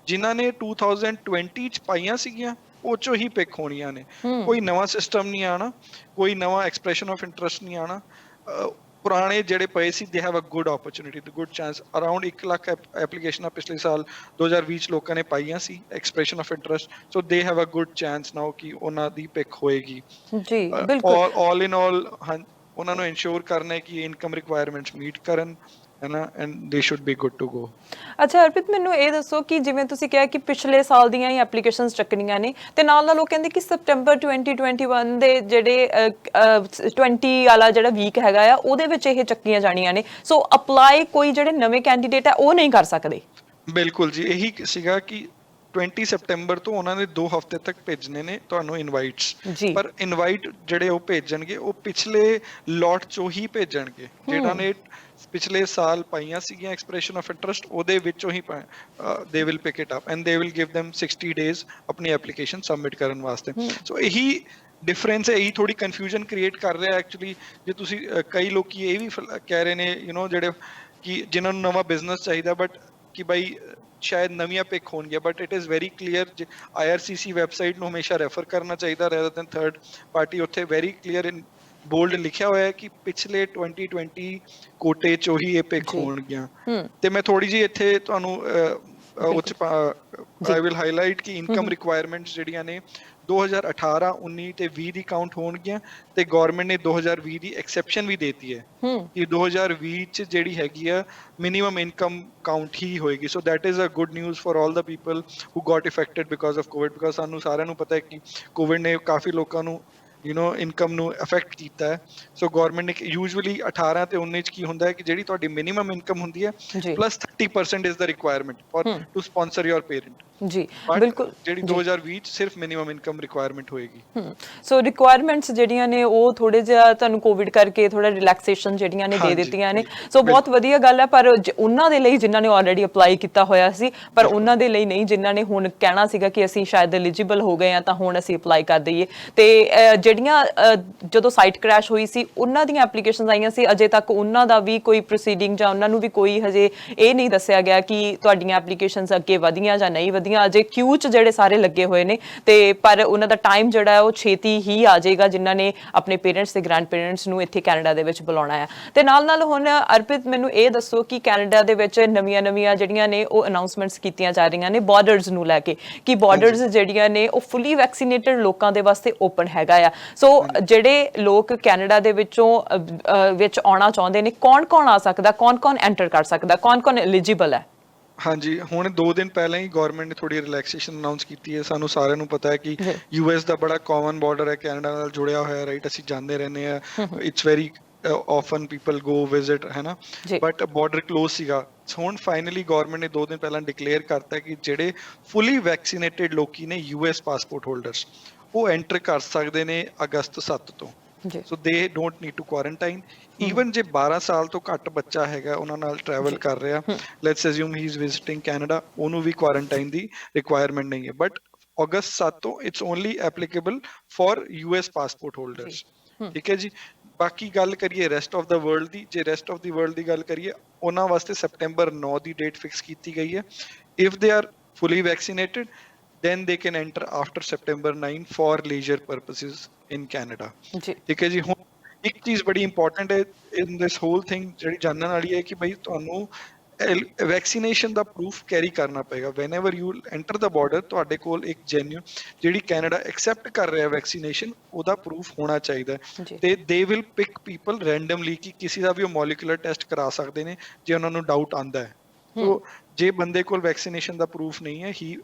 ਜਿਨ੍ਹਾਂ ਨੇ 2020 ਚ ਪਾਈਆਂ ਸੀਗੀਆਂ ਉਹ ਚੋਂ ਹੀ ਪਿਕ ਹੋਣੀਆਂ ਨੇ। ਕੋਈ ਨਵਾਂ ਸਿਸਟਮ ਨਹੀਂ ਆਣਾ, ਕੋਈ ਨਵਾਂ ਐਕਸਪ੍ਰੈਸ਼ਨ ਆਫ ਇੰਟਰਸਟ ਨਹੀਂ ਆਣਾ। ਪੁਰਾਣੇ ਜਿਹੜੇ ਪਏ ਸੀ they have a good opportunity ਤੇ ਗੁੱਡ ਚਾਂਸ। ਅਰਾਊਂਡ 1 ਲੱਖ ਐਪਲੀਕੇਸ਼ਨਾਂ ਪਿਛਲੇ ਸਾਲ 2020 ਚ ਲੋਕਾਂ ਨੇ ਪਾਈਆਂ ਸੀ expression of interest. So they have a good chance now ਕਿ ਉਹਨਾਂ ਦੀ ਪਿਕ ਹੋਏਗੀ। ਜੀ ਬਿਲਕੁਲ ਆਲ ਇਨ ਆਲ ਉਹਨਾਂ ਨੂੰ ਇਨਸ਼ੋਰ ਕਰਨਾ ਹੈ ਕਿ ਇਨਕਮ ਰਿਕੁਆਇਰਮੈਂਟਸ ਮੀਟ ਕਰਨ ਹੈਨਾ and they should be good to go. ਅੱਛਾ ਅਰਪਿਤ, ਮੈਨੂੰ ਇਹ ਦੱਸੋ ਕਿ ਜਿਵੇਂ ਤੁਸੀਂ ਕਿਹਾ ਕਿ ਪਿਛਲੇ ਸਾਲ ਦੀਆਂ ਹੀ ਐਪਲੀਕੇਸ਼ਨਸ ਚੱਕਣੀਆਂ ਨੇ ਤੇ ਨਾਲ ਉਹ ਕਹਿੰਦੇ ਕਿ ਸਤੰਬਰ 2021 ਦੇ ਜਿਹੜੇ 20 ਵਾਲਾ ਜਿਹੜਾ ਵੀਕ ਹੈਗਾ ਆ ਉਹਦੇ ਵਿੱਚ ਇਹ ਚੱਕੀਆਂ ਜਾਣੀਆਂ ਨੇ। ਸੋ ਅਪਲਾਈ ਕੋਈ ਜਿਹੜੇ ਨਵੇਂ ਕੈਂਡੀਡੇਟ ਆ ਉਹ ਨਹੀਂ ਕਰ ਸਕਦੇ। ਬਿਲਕੁਲ ਜੀ, ਇਹੀ ਸੀਗਾ ਕਿ 20 ਸਤੰਬਰ ਤੋਂ ਉਹਨਾਂ ਨੇ 2 ਹਫ਼ਤੇ ਤੱਕ ਭੇਜਣੇ ਨੇ ਤੁਹਾਨੂੰ ਇਨਵਾਈਟਸ। ਪਰ ਇਨਵਾਈਟ ਜਿਹੜੇ ਉਹ ਭੇਜਣਗੇ ਉਹ ਪਿਛਲੇ ਲੋਟ ਚੋਂ ਹੀ ਭੇਜਣਗੇ ਜਿਹੜਾ ਨੇ ਪਿਛਲੇ ਸਾਲ ਪਾਈਆਂ ਸੀਗੀਆਂ ਐਕਸਪ੍ਰੈਸ਼ਨ ਆਫ ਇੰਟਰਸਟ ਉਹਦੇ ਵਿੱਚੋਂ ਹੀ they will pick it up and they will give them 60 days ਆਪਣੀ ਐਪਲੀਕੇਸ਼ਨ ਸਬਮਿਟ ਕਰਨ ਵਾਸਤੇ। ਸੋ ਇਹੀ ਡਿਫਰੈਂਸ ਹੈ, ਇਹੀ ਥੋੜੀ ਕਨਫਿਊਜ਼ਨ ਕ੍ਰੀਏਟ ਕਰ ਰਿਹਾ ਐਕਚੁਅਲੀ। ਜੇ ਤੁਸੀਂ ਕਈ ਲੋਕੀ ਇਹ ਵੀ ਕਹਿ ਰਹੇ ਨੇ ਜਿਹੜੇ ਕਿ ਜਿਨ੍ਹਾਂ ਨੂੰ ਨਵਾਂ ਬਿਜ਼ਨਸ ਚਾਹੀਦਾ ਬਟ ਕਿ ਬਾਈ ਸ਼ਾਇਦ ਨਵੀਆਂ ਪਿਕ ਹੋਣਗੀਆਂ but it is very clear. IRCC website ਨੂੰ ਹਮੇਸ਼ਾ ਰੈਫਰ ਕਰਨਾ ਚਾਹੀਦਾ ਰੈਦਰ ਦੈਨ ਥਰਡ ਪਾਰਟੀ। ਉੱਥੇ ਵੈਰੀ ਕਲੀਅਰ ਇਨ ਬੋਲਡ ਲਿਖਿਆ ਹੋਇਆ ਹੈ ਕਿ ਪਿਛਲੇ 2020 ਕੋਟੇ ਚੋਂ ਹੀ ਇਹ ਪਿਕ ਹੋਣਗੀਆਂ। ਤੇ ਮੈਂ ਥੋੜੀ ਜਿਹੀ ਇੱਥੇ ਤੁਹਾਨੂੰ ਆਈ ਵਿਲ ਹਾਈਲਾਈਟ ਕਿ ਇਨਕਮ ਰਿਕੁਆਇਰਮੈਂਟਸ ਜਿਹੜੀਆਂ ਨੇ 2018, 19 ਤੇ 20 ਦੀ ਕਾਊਂਟ ਹੋਣਗੀਆਂ ਤੇ ਗਵਰਨਮੈਂਟ ਨੇ 2020 ਦੀ ਐਕਸੈਪਸ਼ਨ ਵੀ ਦੇਤੀ ਹੈ ਕਿ 2020 ਚ ਜਿਹੜੀ ਹੈਗੀ ਆ ਮਿਨੀਮਮ ਇਨਕਮ ਕਾਊਂਟ ਹੀ ਹੋਏਗੀ। So that is a good news for all the people who got affected because of covid. Because ਸਾਨੂੰ ਸਾਰਿਆਂ ਨੂੰ ਪਤਾ ਹੈ ਕਿ ਕੋਵਿਡ ਨੇ ਕਾਫੀ ਲੋਕਾਂ ਨੂੰ ਇਨਕਮ ਨੂੰ ਅਫੈਕਟ ਕੀਤਾ ਹੈ। ਸੋ ਗਵਰਨਮੈਂਟ ਨੇ ਯੂਜੂਅਲੀ 18 ਤੇ 19 ਚ ਕੀ ਹੁੰਦਾ ਹੈ ਕਿ ਜਿਹੜੀ ਤੁਹਾਡੀ ਮਿਨੀਮਮ ਇਨਕਮ ਹੁੰਦੀ ਹੈ plus 30% is the requirement for to sponsor your parent. ਜੀ ਬਿਲਕੁਲ, ਜਿਹੜੀ 2020 ਚ ਸਿਰਫ ਮਿਨੀਮਮ ਇਨਕਮ ਰਿਕੁਆਇਰਮੈਂਟ ਹੋਏਗੀ। ਸੋ ਰਿਕੁਆਇਰਮੈਂਟਸ ਜਿਹੜੀਆਂ ਨੇ ਉਹ ਥੋੜੇ ਜਿਹਾ ਤੁਹਾਨੂੰ ਕੋਵਿਡ ਕਰਕੇ ਥੋੜਾ ਰਿਲੈਕਸੇਸ਼ਨ ਜਿਹੜੀਆਂ ਨੇ ਦੇ ਦਿੱਤੀਆਂ ਨੇ। ਸੋ ਬਹੁਤ ਵਧੀਆ ਗੱਲ ਹੈ। ਪਰ ਉਹਨਾਂ ਦੇ ਲਈ ਜਿਨ੍ਹਾਂ ਨੇ ਆਲਰੇਡੀ ਅਪਲਾਈ ਕੀਤਾ ਹੋਇਆ ਸੀ ਪਰ ਉਹਨਾਂ ਦੇ ਲਈ ਨਹੀਂ ਜਿਨ੍ਹਾਂ ਨੇ ਹੁਣ ਕਹਿਣਾ ਸੀਗਾ ਕਿ ਅਸੀਂ ਸ਼ਾਇਦ ਐਲੀਜੀਬਲ ਹੋ ਗਏ ਆ ਤਾਂ ਹੁਣ ਅਸੀਂ ਅਪਲਾਈ ਕਰ ਦਈਏ। ਤੇ ਜਿਹੜੀਆਂ ਜਦੋਂ ਸਾਈਟ ਕ੍ਰੈਸ਼ ਹੋਈ ਸੀ ਉਹਨਾਂ ਦੀਆਂ ਐਪਲੀਕੇਸ਼ਨਸ ਆਈਆਂ ਸੀ ਅਜੇ ਤੱਕ ਉਹਨਾਂ ਦਾ ਵੀ ਕੋਈ ਪ੍ਰੋਸੀਡਿੰਗ ਜਾਂ ਉਹਨਾਂ ਨੂੰ ਵੀ ਕੋਈ ਹਜੇ ਇਹ ਨਹੀਂ ਦੱਸਿਆ ਗਿਆ ਕਿ ਤੁਹਾਡੀਆਂ ਐਪਲੀਕੇਸ਼ਨਸ ਅੱਗੇ ਵਧੀਆਂ ਜਾਂ ਨਹੀਂ ਵਧੀਆਂ। ਅਜੇ ਕਿਊ ਚ ਜਿਹੜੇ ਸਾਰੇ ਲੱਗੇ ਹੋਏ ਨੇ ਤੇ ਪਰ ਉਹਨਾਂ ਦਾ ਟਾਈਮ ਜਿਹੜਾ ਉਹ ਛੇਤੀ ਹੀ ਆ ਜਾਏਗਾ ਜਿਨ੍ਹਾਂ ਨੇ ਆਪਣੇ ਪੇਰੈਂਟਸ ਤੇ ਗ੍ਰੈਂਡ ਪੇਰੈਂਟਸ ਨੂੰ ਇੱਥੇ ਕੈਨੇਡਾ ਦੇ ਵਿੱਚ ਬੁਲਾਉਣਾ ਹੈ। ਤੇ ਨਾਲ ਹੁਣ ਅਰਪਿਤ ਮੈਨੂੰ ਇਹ ਦੱਸੋ ਕਿ ਕੈਨੇਡਾ ਦੇ ਵਿੱਚ ਨਵੀਆਂ ਜਿਹੜੀਆਂ ਨੇ ਉਹ ਅਨਾਉਂਸਮੈਂਟਸ ਕੀਤੀਆਂ ਜਾ ਰਹੀਆਂ ਨੇ ਬਾਰਡਰਸ ਨੂੰ ਲੈ ਕੇ ਕਿ ਬਾਰਡਰਸ ਜਿਹੜੀਆਂ ਨੇ ਉਹ ਫੁੱਲੀ ਵੈਕਸੀਨੇਟਡ ਲੋਕਾਂ ਦੇ ਵਾਸਤੇ ਓਪਨ ਹੈਗਾ ਆ। ਸੋ ਜਿਹੜੇ ਲੋਕ ਕੈਨੇਡਾ ਦੇ ਵਿੱਚ ਆਉਣਾ ਚਾਹੁੰਦੇ ਨੇ ਕੌਣ ਆ ਸਕਦਾ, ਕੌਣ ਐਂਟਰ ਕਰ ਸਕਦਾ, ਕੌਣ ਐਲੀਜੀਬਲ ਹੈ? ਹਾਂਜੀ, ਹੁਣ 2 ਦਿਨ ਪਹਿਲਾਂ ਹੀ ਗਵਰਨਮੈਂਟ ਨੇ ਥੋੜੀ ਰਿਲੈਕਸੇਸ਼ਨ ਅਨਾਉਂਸ ਕੀਤੀ ਹੈ। ਸਾਨੂੰ ਸਾਰਿਆਂ ਨੂੰ ਪਤਾ ਹੈ ਕਿ US ਦਾ ਬੜਾ ਕਾਮਨ ਬਾਰਡਰ ਹੈ ਕੈਨੇਡਾ ਨਾਲ ਜੁੜਿਆ ਹੋਇਆ ਰਾਈਟ। ਅਸੀਂ ਜਾਂਦੇ ਰਹਿੰਦੇ ਆ, it's very often people go visit ਹੈ ਨਾ, ਬਟ ਬਾਰਡਰ ਕਲੋਜ਼ ਸੀਗਾ। ਹੁਣ ਫਾਈਨਲੀ ਗਵਰਨਮੈਂਟ ਨੇ 2 ਦਿਨ ਪਹਿਲਾਂ ਡਿਕਲੇਅਰ ਕਰਤਾ ਕਿ ਜਿਹੜੇ ਫੁੱਲੀ ਵੈਕਸੀਨੇਟਡ ਲੋਕੀ ਨੇ US ਪਾਸਪੋਰਟ ਹੋਲਡਰਸ ਉਹ ਐਂਟਰ ਕਰ ਸਕਦੇ ਨੇ ਅਗਸਤ 7 ਤੋਂ। So they don't need to quarantine. Even ਜੇ 12 ਸਾਲ ਤੋਂ ਘੱਟ ਬੱਚਾ ਹੈਗਾ ਉਹਨਾਂ ਨਾਲ ਟਰੈਵਲ ਕਰ ਰਿਹਾ, let's assume he is visiting Canada, ਉਹਨੂੰ ਵੀ ਕੁਆਰੰਟਾਈਨ ਦੀ ਰਿਕੁਆਇਰਮੈਂਟ ਨਹੀਂ ਹੈ। ਬਟ ਅਗਸਤ 7 ਤੋਂ it's only applicable for US passport holders. ਠੀਕ ਹੈ ਜੀ। ਬਾਕੀ ਗੱਲ ਕਰੀਏ ਰੈਸਟ ਆਫ ਦਾ ਵਰਲਡ ਦੀ, ਜੇ ਰੈਸਟ ਆਫ ਦੀ ਵਰਲਡ ਦੀ ਗੱਲ ਕਰੀਏ ਉਹਨਾਂ ਵਾਸਤੇ ਸੈਪਟੈਂਬਰ 9 ਦੀ ਡੇਟ ਫਿਕਸ ਕੀਤੀ ਗਈ ਹੈ। If they are fully vaccinated then they can enter after September 9 for leisure purposes in Canada। ਠੀਕ ਹੈ ਜੀ। ਹੁਣ ਇੱਕ ਚੀਜ਼ ਬੜੀ ਇੰਪੋਰਟੈਂਟ ਹੈ in this whole thing ਜਿਹੜੀ ਜਾਣਨ ਵਾਲੀ ਹੈ ਕਿ ਬਈ ਤੁਹਾਨੂੰ ਵੈਕਸੀਨੇਸ਼ਨ ਦਾ ਪ੍ਰੂਫ ਕੈਰੀ ਕਰਨਾ ਪਏਗਾ whenever you enter the border। ਤੁਹਾਡੇ ਕੋਲ ਇੱਕ ਜੈਨੂਇਨ ਜਿਹੜੀ ਕੈਨੇਡਾ ਐਕਸੈਪਟ ਕਰ ਰਿਹਾ ਵੈਕਸੀਨੇਸ਼ਨ ਉਹਦਾ ਪ੍ਰੂਫ ਹੋਣਾ ਚਾਹੀਦਾ ਤੇ they will pick people randomly ਕਿ ਕਿਸੇ ਦਾ ਵੀ ਉਹ ਮੋਲੀਕੂਲਰ ਟੈਸਟ ਕਰਾ ਸਕਦੇ ਨੇ ਜੇ ਉਹਨਾਂ ਨੂੰ ਡਾਊਟ ਆਂਦਾ ਹੈ। ਸੋ ਜੇ ਬੰਦੇ ਕੋਲ ਵੈਕਸੀਨੇਸ਼ਨ ਦਾ ਪ੍ਰੂਫ ਨਹੀਂ ਹੈ,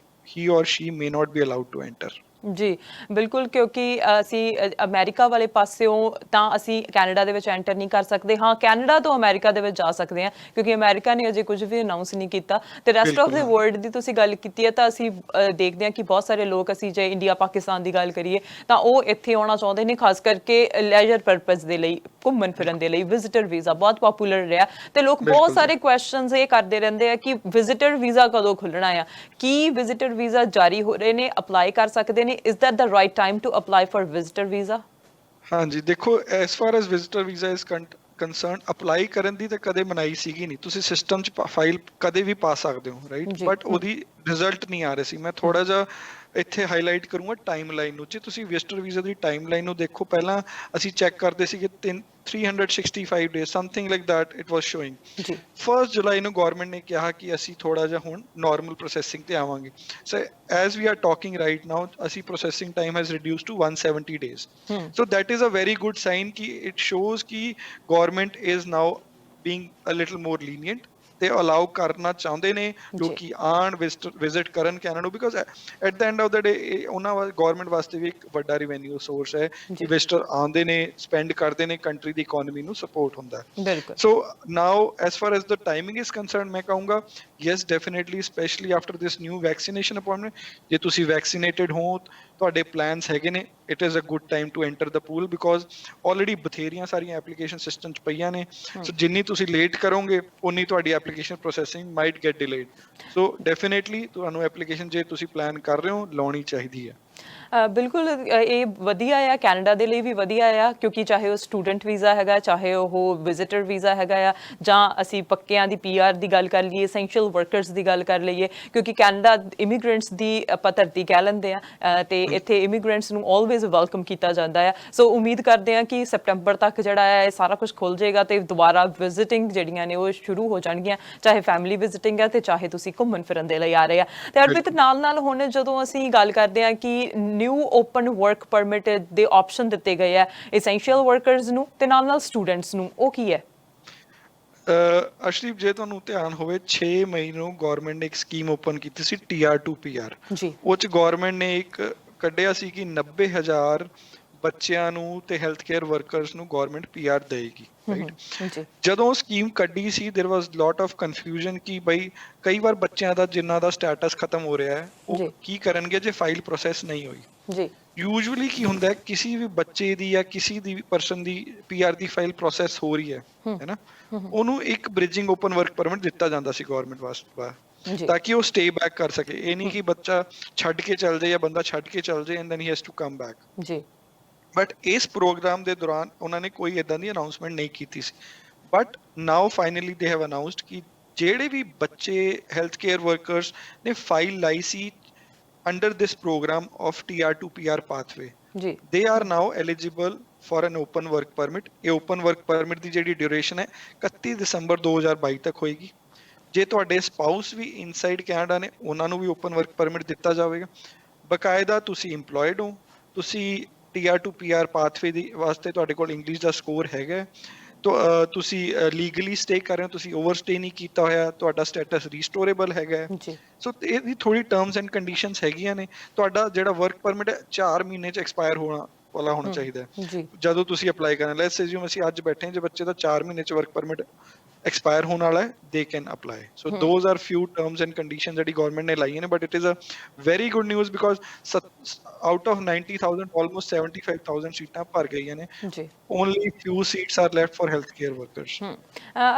he or she may not be allowed to enter. ਜੀ ਬਿਲਕੁਲ, ਕਿਉਂਕਿ ਅਸੀਂ ਅਮਰੀਕਾ ਵਾਲੇ ਪਾਸਿਓਂ ਤਾਂ ਅਸੀਂ ਕੈਨੇਡਾ ਦੇ ਵਿੱਚ ਐਂਟਰ ਨਹੀਂ ਕਰ ਸਕਦੇ। ਹਾਂ, ਕੈਨੇਡਾ ਤੋਂ ਅਮਰੀਕਾ ਦੇ ਵਿੱਚ ਜਾ ਸਕਦੇ ਹਾਂ, ਕਿਉਂਕਿ ਅਮਰੀਕਾ ਨੇ ਅਜੇ ਕੁਝ ਵੀ ਅਨਾਉਂਸ ਨਹੀਂ ਕੀਤਾ। ਤੇ ਰੈਸਟ ਆਫ ਦ ਵਰਲਡ ਦੀ ਤੁਸੀਂ ਗੱਲ ਕੀਤੀ ਹੈ ਤਾਂ ਅਸੀਂ ਦੇਖਦੇ ਹਾਂ ਕਿ ਬਹੁਤ ਸਾਰੇ ਲੋਕ, ਅਸੀਂ ਜੇ ਇੰਡੀਆ ਪਾਕਿਸਤਾਨ ਦੀ ਗੱਲ ਕਰੀਏ ਤਾਂ ਉਹ ਇੱਥੇ ਆਉਣਾ ਚਾਹੁੰਦੇ ਨੇ, ਖਾਸ ਕਰਕੇ ਲੈਜਰ ਪਰਪਸ ਦੇ ਲਈ, ਘੁੰਮਣ ਫਿਰਨ ਦੇ ਲਈ। ਵਿਜ਼ਿਟਰ ਵੀਜ਼ਾ ਬਹੁਤ ਪਪੂਲਰ ਰਿਹਾ ਤੇ ਲੋਕ ਬਹੁਤ ਸਾਰੇ ਕੁਐਸਚਨਸ ਇਹ ਕਰਦੇ ਰਹਿੰਦੇ ਆ ਕਿ ਵਿਜ਼ਿਟਰ ਵੀਜ਼ਾ ਕਦੋਂ ਖੁੱਲ੍ਹਣਾ ਆ, ਕੀ ਵਿਜ਼ਿਟਰ ਵੀਜ਼ਾ ਜਾਰੀ ਹੋ ਰਹੇ ਨੇ, ਅਪਲਾਈ ਕਰ ਸਕਦੇ ਨੇ। Is that the right time to apply for visitor visa? ਹਾਂਜੀ, ਦੇਖੋ, as far as visitor visa is concerned, apply ਕਰਨ ਦੀ ਤਾਂ ਕਦੇ ਮਨਾਹੀ ਸੀਗੀ ਨਹੀਂ। ਤੁਸੀਂ ਸਿਸਟਮ 'ਚ ਫਾਈਲ ਕਦੇ ਵੀ ਪਾ ਸਕਦੇ ਹੋ, ਰਾਈਟ, ਬਟ ਉਹਦੀ ਰਿਜ਼ਲਟ ਨਹੀਂ ਆ ਰਹੇ ਸੀ। ਮੈਂ ਥੋੜਾ ਜਿਹਾ ਇੱਥੇ ਹਾਈਲਾਈਟ ਕਰੂੰਗਾ ਟਾਈਮਲਾਈਨ ਨੂੰ। ਜੇ ਤੁਸੀਂ ਵਿਜ਼ਟਰ ਵੀਜ਼ਾ ਦੀ ਟਾਈਮਲਾਈਨ ਨੂੰ ਦੇਖੋ, ਪਹਿਲਾਂ ਅਸੀਂ ਚੈੱਕ ਕਰਦੇ ਸੀਗੇ 365 days, something like that it was showing. 1 ਜੁਲਾਈ ਨੂੰ ਗਵਰਨਮੈਂਟ ਨੇ ਕਿਹਾ ਕਿ ਅਸੀਂ ਥੋੜਾ ਜਿਹਾ ਹੁਣ ਨਾਰਮਲ ਪ੍ਰੋਸੈਸਿੰਗ ਤੇ ਆਵਾਂਗੇ। ਸੋ as we are talking right now, ਅਸੀਂ processing time has reduced to 170 days. So that is a very good sign कि it shows कि government is now being a little more lenient. ਤੇ allow ਕਰਨਾ ਚਾਹੁੰਦੇ ਨੇ ਲੋਕੀ ਆਣ, ਵਿਜ਼ਿਟ ਕਰਨ ਕੈਨੇਡਾ ਨੂੰ, because at the end of the day ਉਹਨਾਂ ਗਵਰਨਮੈਂਟ ਵਾਸਤੇ ਵੀ ਇੱਕ ਵੱਡਾ ਰੈਵਨਿਊ ਸੋਰਸ ਹੈ ਕਿ ਵਿਜ਼ਟਰ ਆਉਂਦੇ ਨੇ, ਸਪੈਂਡ ਕਰਦੇ ਨੇ, ਕੰਟਰੀ ਦੀ ਇਕਨੋਮੀ ਨੂੰ ਸਪੋਰਟ ਹੁੰਦਾ ਹੈ। So now as far as the timing is concerned, ਮੈਂ ਕਹੂੰਗਾ yes definitely, specially after this new vaccination appointment, ਜੇ ਤੁਸੀਂ ਵੈਕਸੀਨੇਟਡ ਹੋ, ਤੁਹਾਡੇ ਪਲਾਨਸ ਹੈਗੇ ਨੇ, it is a good time to enter the pool, because already ਬਥੇਰੀਆਂ ਸਾਰੀਆਂ ਐਪਲੀਕੇਸ਼ਨ ਸਿਸਟਮ 'ਚ ਪਈਆਂ ਨੇ। ਸੋ ਜਿੰਨੀ ਤੁਸੀਂ ਲੇਟ ਕਰੋਗੇ ਉਨੀ ਤੁਹਾਡੀ application processing might get delayed. So definitely ਤੁਹਾਨੂੰ ਐਪਲੀਕੇਸ਼ਨ ਜੇ ਤੁਸੀਂ ਪਲਾਨ ਕਰ ਰਹੇ ਹੋ ਲਾਉਣੀ ਚਾਹੀਦੀ ਹੈ। ਬਿਲਕੁਲ, ਇਹ ਵਧੀਆ ਆ, ਕੈਨੇਡਾ ਦੇ ਲਈ ਵੀ ਵਧੀਆ ਆ, ਕਿਉਂਕਿ ਚਾਹੇ ਉਹ ਸਟੂਡੈਂਟ ਵੀਜ਼ਾ ਹੈਗਾ, ਚਾਹੇ ਉਹ ਵਿਜ਼ਿਟਰ ਵੀਜ਼ਾ ਹੈਗਾ ਆ, ਜਾਂ ਅਸੀਂ ਪੱਕਿਆਂ ਦੀ PR ਦੀ ਗੱਲ ਕਰ ਲਈਏ, ਐਸੈਂਸ਼ੀਅਲ ਵਰਕਰਸ ਦੀ ਗੱਲ ਕਰ ਲਈਏ, ਕਿਉਂਕਿ ਕੈਨੇਡਾ ਇਮੀਗ੍ਰੈਂਟਸ ਦੀ ਆਪਾਂ ਧਰਤੀ ਕਹਿ ਲੈਂਦੇ ਆ ਤੇ ਇੱਥੇ ਇਮੀਗ੍ਰੈਂਟਸ ਨੂੰ ਆਲਵੇਜ਼ ਵੈਲਕਮ ਕੀਤਾ ਜਾਂਦਾ ਆ। ਸੋ ਉਮੀਦ ਕਰਦੇ ਆ ਕਿ ਸੈਪਟੈਂਬਰ ਤੱਕ ਜਿਹੜਾ ਹੈ ਇਹ ਸਾਰਾ ਕੁਝ ਖੁੱਲ੍ਹ ਜਾਏਗਾ ਤੇ ਦੁਬਾਰਾ ਵਿਜ਼ਿਟਿੰਗ ਜਿਹੜੀਆਂ ਨੇ ਉਹ ਸ਼ੁਰੂ ਹੋ ਜਾਣਗੀਆਂ, ਚਾਹੇ ਫੈਮਿਲੀ ਵਿਜ਼ਿਟਿੰਗ ਹੈ ਤੇ ਚਾਹੇ ਤੁਸੀਂ ਘੁੰਮਣ ਫਿਰਨ ਦੇ ਲਈ ਆ ਰਹੇ ਆ। ਤੇ ਅਰਪਿਤ, ਨਾਲ ਹੁਣ ਜਦੋਂ ਅਸੀਂ ਗੱਲ ਕਰਦੇ ਆ ਕਿ ਨਿਊ ਓਪਨ ਵਰਕ ਪਰਮਿਟ ਦੇ ਆਪਸ਼ਨ ਦਿੱਤੇ ਗਏ ਆ ਐਸੈਂਸ਼ੀਅਲ ਵਰਕਰਸ ਨੂੰ ਤੇ ਨਾਲ ਸਟੂਡੈਂਟਸ ਨੂੰ, ਉਹ ਕੀ ਹੈ? ਅਸ਼ਦੀਪ, ਜੇ ਤੁਹਾਨੂੰ ਧਿਆਨ ਹੋਵੇ, 6 ਮਈ ਨੂੰ ਗਵਰਨਮੈਂਟ ਨੇ ਇੱਕ ਸਕੀਮ ਓਪਨ ਕੀਤੀ ਸੀ TR to PR। ਉਹ 'ਚ ਗਵਰਨਮੈਂਟ ਨੇ ਇੱਕ ਕੱਢਿਆ ਸੀ ਕਿ 90,000 ਬੱਚਿਆਂ ਨੂੰ ਤੇ ਹੈਲਥ ਕੇਅਰ ਵਰਕਰਸ ਨੂੰ ਗਵਰਨਮੈਂਟ PR ਦੇਗੀ, ਰਾਈਟ। ਜਦੋਂ ਉਹ ਸਕੀਮ ਕੱਢੀ ਸੀ, there was lot of confusion ਕਿ ਬਈ ਕਈ ਵਾਰ ਬੱਚਿਆਂ ਦਾ ਜਿਨ੍ਹਾਂ ਦਾ ਸਟੇਟਸ ਖਤਮ ਹੋ ਰਿਹਾ ਹੈ ਉਹ ਕੀ ਕਰਨਗੇ ਜੇ ਫਾਈਲ ਪ੍ਰੋਸੈਸ ਨਹੀਂ ਹੋਈ। ਯੂਜੂਅਲੀ ਕੀ ਹੁੰਦਾ ਹੈ, ਕਿਸੇ ਵੀ ਬੱਚੇ ਦੀ ਜਾਂ ਕਿਸੇ ਦੀ ਪਰਸਨ ਦੀ PR ਦੀ ਫਾਈਲ ਪ੍ਰੋਸੈਸ ਹੋ ਰਹੀ ਹੈ ਨਾ, ਉਹਨੂੰ ਇੱਕ ਬ੍ਰਿਜਿੰਗ ਓਪਨ ਵਰਕ ਪਰਮਿਟ ਦਿੱਤਾ ਜਾਂਦਾ ਸੀ ਗਵਰਨਮੈਂਟ ਵਾਸਤੇ, ਤਾਂ ਕਿ ਉਹ ਸਟੇ ਬੈਕ ਕਰ ਸਕੇ। ਇਹ ਨਹੀਂ ਕਿ ਬੱਚਾ ਛੱਡ ਕੇ ਚੱਲ ਜਾਏ ਜਾਂ ਬੰਦਾ ਛੱਡ ਕੇ ਚੱਲ ਜਾਏ and then he has to come back. But ਇਸ ਪ੍ਰੋਗਰਾਮ ਦੇ ਦੌਰਾਨ ਉਹਨਾਂ ਨੇ ਕੋਈ ਇਦਾਂ ਦੀ ਅਨਾਉਂਸਮੈਂਟ ਨਹੀਂ ਕੀਤੀ ਸੀ। But now finally they have announced ਕਿ ਜਿਹੜੇ ਵੀ ਬੱਚੇ ਹੈਲਥ ਕੇਅਰ ਵਰਕਰਸ ਨੇ ਫਾਈਲ ਲਾਈ ਸੀ under this program of TR to PR pathway, they are now eligible for an open work permit. ਇਹ open work permit ਦੀ ਜਿਹੜੀ ਡਿਊਰੇਸ਼ਨ ਹੈ 31 ਦਸੰਬਰ 2022 ਤੱਕ ਹੋਏਗੀ। ਜੇ ਤੁਹਾਡੇ ਸਪਾਊਸ ਵੀ ਇਨਸਾਈਡ ਕੈਨੇਡਾ ਨੇ, ਉਹਨਾਂ ਨੂੰ ਵੀ ਓਪਨ ਵਰਕ ਪਰਮਿਟ ਦਿੱਤਾ ਜਾਵੇਗਾ। ਬਕਾਇਦਾ ਤੁਸੀਂ ਇੰਪਲੋਇਡ ਹੋ, ਤੁਸੀਂ TR to PR ਪਾਥਵੇ ਦੀ ਵਾਸਤੇ ਤੁਹਾਡੇ ਕੋਲ ਇੰਗਲਿਸ਼ ਦਾ ਸਕੋਰ ਹੈਗਾ, ਤੁਸੀਂ ਲੀਗਲੀ ਸਟੇ ਕਰ ਰਹੇ ਹੋ, ਤੁਸੀਂ ਓਵਰਸਟੇ ਨਹੀਂ ਕੀਤਾ ਹੋਇਆ, ਤੁਹਾਡਾ ਸਟੇਟਸ ਰੀਸਟੋਰੇਬਲ ਹੈਗਾ। ਸੋ ਇਹਦੀ ਥੋੜੀ ਟਰਮਸ ਐਂਡ ਕੰਡੀਸ਼ਨਸ ਹੈਗੀਆਂ ਨੇ। ਤੁਹਾਡਾ ਜਿਹੜਾ ਵਰਕ ਪਰਮਿਟ ਹੈ 4 ਮਹੀਨੇ 'ਚ ਐਕਸਪਾਇਰ ਹੋਣਾ ਚਾਹੀਦਾ ਹੈ ਜਦੋਂ ਤੁਸੀਂ ਅਪਲਾਈ ਕਰਨਾ। ਲੈਟਸ ਅਸਿਊਮ ਅਸੀਂ ਅੱਜ ਬੈਠੇ ਹਾਂ, ਜੇ ਬੱਚੇ ਦਾ 4 ਮਹੀਨੇ 'ਚ ਵਰਕ ਪਰਮਿਟ expire ਹੋਣ ਵਾਲਾ ਹੈ, they can apply. So those are few terms and conditions ਜਿਹੜੀ ਗਵਰਨਮੈਂਟ ਨੇ ਲਾਈਆਂ ਨੇ, but it is a very good news because out of 90,000 almost 75,000 ਸੀਟਾਂ ਭਰ ਗਈਆਂ ਨੇ। only few seats are left for healthcare workers.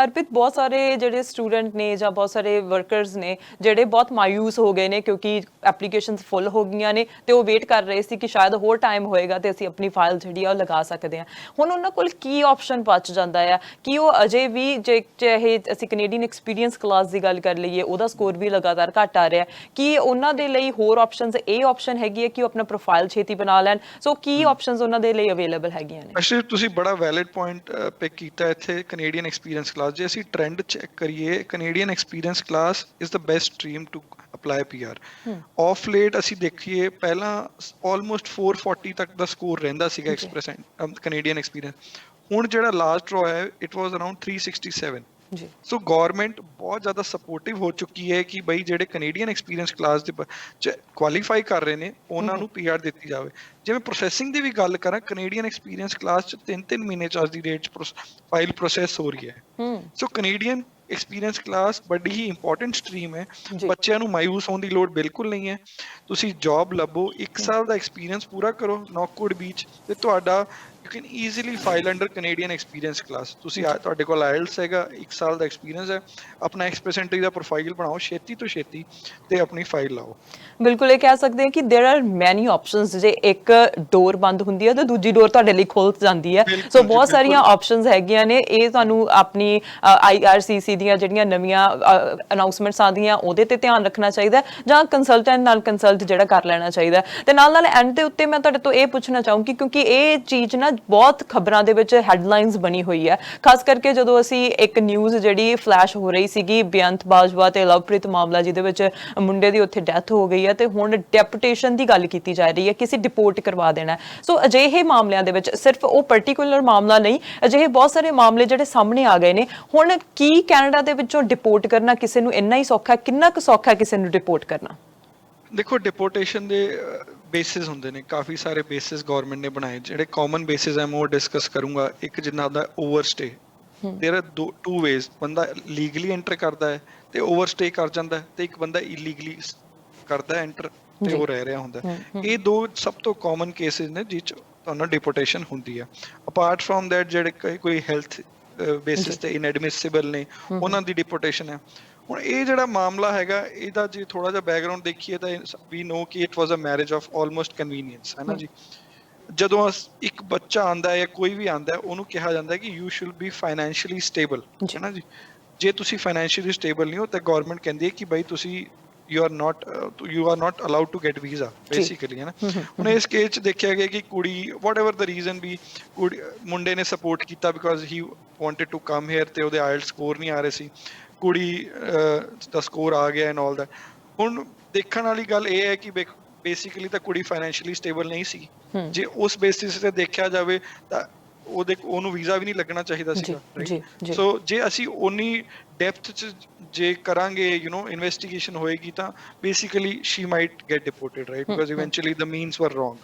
ਅਰਪਿਤ, ਬਹੁਤ ਸਾਰੇ ਜਿਹੜੇ ਸਟੂਡੈਂਟ ਨੇ ਜਾਂ ਬਹੁਤ ਸਾਰੇ ਵਰਕਰਸ ਨੇ ਜਿਹੜੇ ਬਹੁਤ ਮਾਯੂਸ ਹੋ ਗਏ ਨੇ ਕਿਉਂਕਿ ਐਪਲੀਕੇਸ਼ਨਸ ਫੁੱਲ ਹੋ ਗਈਆਂ ਨੇ ਤੇ ਉਹ ਵੇਟ ਕਰ ਰਹੇ ਸੀ ਕਿ ਸ਼ਾਇਦ ਹੋਰ ਟਾਈਮ ਹੋਏਗਾ ਤੇ ਅਸੀਂ ਆਪਣੀ ਫਾਈਲ ਜਿਹੜੀ ਆ ਉਹ ਲਗਾ ਸਕਦੇ ਹਾਂ। ਹੁਣ ਉਹਨਾਂ ਕੋਲ ਕੀ ਆਪਸ਼ਨ ਬਚ ਜਾਂਦਾ ਆ ਕਿ ਉਹ ਅਜੇ ਵੀ, ਜੇ ਚਾਹੇ ਅਸੀਂ ਕੈਨੇਡੀਅਨ ਐਕਸਪੀਰੀਅੰਸ ਕਲਾਸ ਦੀ ਗੱਲ ਕਰ ਲਈਏ, ਉਹਦਾ ਸਕੋਰ ਵੀ ਲਗਾਤਾਰ ਘੱਟ ਆ ਰਿਹਾ, ਕਿ ਉਹਨਾਂ ਦੇ ਲਈ ਹੋਰ ਆਪਸ਼ਨਸ, ਇਹ ਆਪਸ਼ਨ ਹੈਗੀ ਹੈ ਕਿ ਉਹ ਆਪਣਾ ਪ੍ਰੋਫਾਈਲ ਛੇਤੀ ਬਣਾ ਲੈਣ। ਸੋ ਕੀ ਆਪਸ਼ਨਸ ਉਹਨਾਂ ਦੇ ਲਈ ਅਵੇਲੇਬਲ ਹੈਗੀਆਂ ਨੇ? ਅੱਛਾ, ਤੁਸੀਂ ਬੜਾ ਵੈਲਿਡ ਪੁਆਇੰਟ ਪਿਕ ਕੀਤਾ ਇੱਥੇ, ਕੈਨੇਡੀਅਨ ਐਕਸਪੀਰੀਅੰਸ ਕਲਾਸ। ਜੇ ਅਸੀਂ ਟ੍ਰੈਂਡ ਚੈੱਕ ਕਰੀਏ, Canadian experience class is the best stream to apply PR। Of late ਅਸੀਂ ਦੇਖੀਏ, ਪਹਿਲਾਂ ਆਲਮੋਸਟ 440 ਤੱਕ ਦਾ ਸਕੋਰ ਰਹਿੰਦਾ ਸੀਗਾ ਕੈਨੇਡੀਅਨ ਐਕਸਪੀਰੀਅੰਸ। ਹੁਣ ਜਿਹੜਾ ਲਾਸਟ ਡਰਾ ਹੈ, ਇਟ ਵਾਸ ਅਰਾਊਂਡ 367। ਜੀ ਸੋ ਗਵਰਨਮੈਂਟ ਬਹੁਤ ਜ਼ਿਆਦਾ ਸਪੋਰਟਿਵ ਹੋ ਚੁੱਕੀ ਹੈ ਕਿ ਬਈ ਜਿਹੜੇ ਕੈਨੇਡੀਅਨ ਐਕਸਪੀਰੀਅੰਸ ਕਲਾਸ ਦੇ ਕੁਆਲੀਫਾਈ ਕਰ ਰਹੇ ਨੇ ਉਹਨਾਂ ਨੂੰ ਪੀਆਰ ਦਿੱਤੀ ਜਾਵੇ। ਜਿਵੇਂ ਪ੍ਰੋਸੈਸਿੰਗ ਦੀ ਵੀ ਗੱਲ ਕਰਾਂ, ਕੈਨੇਡੀਅਨ ਐਕਸਪੀਰੀਅੰਸ ਕਲਾਸ ਚ 3-3 ਮਹੀਨੇ ਚ ਅੱਜ ਦੀ ਡੇਟ ਚ ਫਾਈਲ ਪ੍ਰੋਸੈਸ ਹੋ ਰਹੀ ਹੈ। ਸੋ ਕੈਨੇਡੀਅਨ ਐਕਸਪੀਰੀਅੰਸ ਕਲਾਸ ਬੜੀ ਹੀ ਇੰਪੋਰਟੈਂਟ ਸਟਰੀਮ ਹੈ। ਬੱਚਿਆਂ ਨੂੰ ਮਾਯੂਸ ਹੋਣ ਦੀ ਲੋੜ ਬਿਲਕੁਲ ਨਹੀਂ ਹੈ। ਤੁਸੀਂ ਜੌਬ ਲੱਭੋ, 1 ਸਾਲ ਦਾ ਐਕਸਪੀਰੀਅੰਸ ਪੂਰਾ ਕਰੋ ਨੌਕਵੁੱਡ ਬੀਚ ਤੇ ਤੁਹਾਡਾ you can easily file under Canadian experience class। ਤੁਸੀਂ ਤੁਹਾਡੇ ਕੋਲ IELTS ਹੈਗਾ, 1 ਸਾਲ ਦਾ ਐਕਸਪੀਰੀਅੰਸ ਹੈ, ਆਪਣਾ ਐਕਸਪ੍ਰੈਸੈਂਟਰੀ ਦਾ ਪ੍ਰੋਫਾਈਲ ਬਣਾਓ ਛੇਤੀ ਤੋਂ ਛੇਤੀ ਤੇ ਆਪਣੀ ਫਾਈਲ ਲਾਓ। ਬਿਲਕੁਲ ਇਹ ਕਹਿ ਸਕਦੇ ਹਾਂ ਕਿ देयर आर ਮੈਨੀ ਆਪਸ਼ਨਸ। ਜੇ ਇੱਕ ਡੋਰ ਬੰਦ ਹੁੰਦੀ ਹੈ ਤਾਂ ਦੂਜੀ ਡੋਰ ਤੁਹਾਡੇ ਲਈ ਖੁੱਲ ਜਾਂਦੀ ਹੈ। ਸੋ ਬਹੁਤ ਸਾਰੀਆਂ ਆਪਸ਼ਨਸ ਹੈਗੀਆਂ ਨੇ। ਇਹ ਤੁਹਾਨੂੰ ਆਪਣੀ IRCC ਦੀਆਂ ਜਿਹੜੀਆਂ ਨਵੀਆਂ ਅਨਾਉਂਸਮੈਂਟਸ ਆਉਂਦੀਆਂ ਉਹਦੇ ਤੇ ਧਿਆਨ ਰੱਖਣਾ ਚਾਹੀਦਾ, ਜਾਂ ਕੰਸਲਟੈਂਟ ਨਾਲ ਕੰਸਲਟ ਜਿਹੜਾ ਕਰ ਲੈਣਾ ਚਾਹੀਦਾ। ਤੇ ਨਾਲ ਐਂਡ ਦੇ ਉੱਤੇ ਮੈਂ ਤੁਹਾਡੇ ਤੋਂ ਇਹ ਪੁੱਛਣਾ ਚਾਹੂੰਗੀ, ਕਿਉਂਕਿ ਇਹ ਚੀਜ਼ ਨਾ ਬਹੁਤ ਖਬਰਾਂ ਦੇ ਵਿੱਚ ਹੈਡਲਾਈਨਸ ਬਣੀ ਹੋਈ ਹੈ, ਖਾਸ ਕਰਕੇ ਜਦੋਂ ਅਸੀਂ ਇੱਕ ਨਿਊਜ਼ ਜਿਹੜੀ ਫਲੈਸ਼ ਹੋ ਰਹੀ ਸੀਗੀ ਬੇਅੰਤ ਬਾਜਵਾ ਤੇ ਲਵਪ੍ਰੀਤ ਮਾਮਲਾ, ਜਿਹਦੇ ਵਿੱਚ ਮੁੰਡੇ ਦੀ ਉੱਥੇ ਡੈਥ ਹੋ ਗਈ ਹੈ ਤੇ ਹੁਣ ਡੈਪੂਟੇਸ਼ਨ ਦੀ ਗੱਲ ਕੀਤੀ ਜਾ ਰਹੀ ਹੈ ਕਿ ਅਸੀਂ ਡਿਪੋਰਟ ਕਰਵਾ ਦੇਣਾ। ਸੋ ਅਜਿਹੇ ਮਾਮਲਿਆਂ ਦੇ ਵਿੱਚ ਸਿਰਫ ਉਹ ਪਾਰਟਿਕੂਲਰ ਮਾਮਲਾ ਨਹੀਂ, ਅਜਿਹੇ ਬਹੁਤ ਸਾਰੇ ਮਾਮਲੇ ਜਿਹੜੇ ਸਾਹਮਣੇ ਆ ਗਏ ਨੇ। ਹੁਣ ਕੀ ਕੈਨੇਡਾ ਦੇ ਵਿੱਚੋਂ ਡਿਪੋਰਟ ਕਰਨਾ ਕਿਸੇ ਨੂੰ ਇੰਨਾ ਹੀ ਸੌਖਾ, ਕਿੰਨਾ ਕੁ ਸੌਖਾ ਕਿਸੇ ਨੂੰ ਡਿਪੋਰਟ ਕਰਨਾ? ਦੇਖੋ, ਡਿਪੋਰਟੇਸ਼ਨ ਦੇ ਬੇਸਿਸ ਹੁੰਦੇ ਨੇ, ਕਾਫੀ ਸਾਰੇ ਬੇਸਿਸ ਗਵਰਨਮੈਂਟ ਨੇ ਬਣਾਏ। ਜਿਹੜੇ ਕਾਮਨ ਬੇਸਿਸ ਹੈ ਮੈਂ ਉਹ ਡਿਸਕਸ ਕਰੂੰਗਾ। ਇੱਕ ਜਿੰਨਾ ਦਾ overstay, there are two ways. ਬੰਦਾ ਲੀਗਲੀ ਐਂਟਰ ਕਰਦਾ ਹੈ ਤੇ ਓਵਰਸਟੇ ਕਰ ਜਾਂਦਾ ਹੈ, ਤੇ ਇੱਕ ਬੰਦਾ ਇਲੀਗਲੀ ਕਰਦਾ ਹੈ ਐਂਟਰ ਤੇ ਉਹ ਰਹਿ ਰਿਹਾ ਹੁੰਦਾ। ਇਹ ਦੋ ਸਭ ਤੋਂ ਕਾਮਨ ਕੇਸਿਸ ਨੇ ਜਿਹ ਚ ਤੁਹਾਨੂੰ ਡਿਪੋਰਟੇਸ਼ਨ ਹੁੰਦੀ ਹੈ। ਅਪਾਰਟ ਫਰੋਮ ਦੈਟ ਜਿਹੜੇ ਕੋਈ ਹੈਲਥ ਬੇਸਿਸ ਤੇ ਇਨਐਡਮਿਸਿਬਲ ਨੇ, ਉਹਨਾਂ ਦੀ ਡਿਪੋਰਟੇਸ਼ਨ ਹੈ। ਹੁਣ ਇਹ ਜਿਹੜਾ ਮਾਮਲਾ ਹੈਗਾ, ਇਹਦਾ ਜੇ ਥੋੜਾ ਜਿਹਾ ਬੈਕਗਰਾਉਂਡ ਦੇਖੀਏ ਤਾਂ ਵੀ ਨੋ ਕਿ it was a marriage of almost convenience, ਹੈ ਨਾ ਜੀ। ਜਦੋਂ ਇੱਕ ਬੱਚਾ ਆਂਦਾ ਹੈ ਜਾਂ ਕੋਈ ਵੀ ਆਂਦਾ ਹੈ, ਉਹਨੂੰ ਕਿਹਾ ਜਾਂਦਾ ਹੈ ਕਿ you should be financially stable, ਹੈ ਨਾ ਜੀ। ਜੇ ਤੁਸੀਂ ਫਾਈਨੈਂਸ਼ੀਅਲੀ ਸਟੇਬਲ ਨਹੀਂ ਹੋ ਤਾਂ ਗਵਰਨਮੈਂਟ ਕਹਿੰਦੀ ਹੈ ਕਿ ਬਈ ਤੁਸੀਂ you are not allowed to get visa basically, ਹੈ ਨਾ। ਹੁਣ ਇਸ ਕੇਸ ਚ ਦੇਖਿਆ ਗਿਆ ਕਿ ਕੁੜੀ whatever the reason ਵੀ, ਮੁੰਡੇ ਨੇ ਸਪੋਰਟ ਕੀਤਾ because he wanted to come here ਤੇ ਉਹਦੇ IELTS ਸਕੋਰ ਨਹੀਂ ਆ ਰਹੇ ਸੀ, ਕੁੜੀ ਦਾ ਸਕੋਰ ਆ ਗਿਆ ਐਂਡ ਆਲ ਦੈਟ। ਹੁਣ ਦੇਖਣ ਵਾਲੀ ਗੱਲ ਇਹ ਹੈ ਕਿ ਬੇਸਿਕਲੀ ਤਾਂ ਕੁੜੀ ਫਾਈਨੈਂਸ਼ੀਅਲੀ ਸਟੇਬਲ ਨਹੀਂ ਸੀ। ਜੇ ਉਸ ਬੇਸਿਸ ਤੇ ਦੇਖਿਆ ਜਾਵੇ ਤਾਂ ਉਹਨੂੰ ਵੀਜ਼ਾ ਵੀ ਨਹੀਂ ਲੱਗਣਾ ਚਾਹੀਦਾ ਸੀਗਾ। ਸੋ ਜੇ ਅਸੀਂ ਓਨੀ ਡੈਪਥ ਚ ਜੇ ਕਰਾਂਗੇ, ਇਨਵੈਸਟੀਗੇਸ਼ਨ ਹੋਏਗੀ ਤਾਂ basically she might get deported, right, because eventually the means were wrong,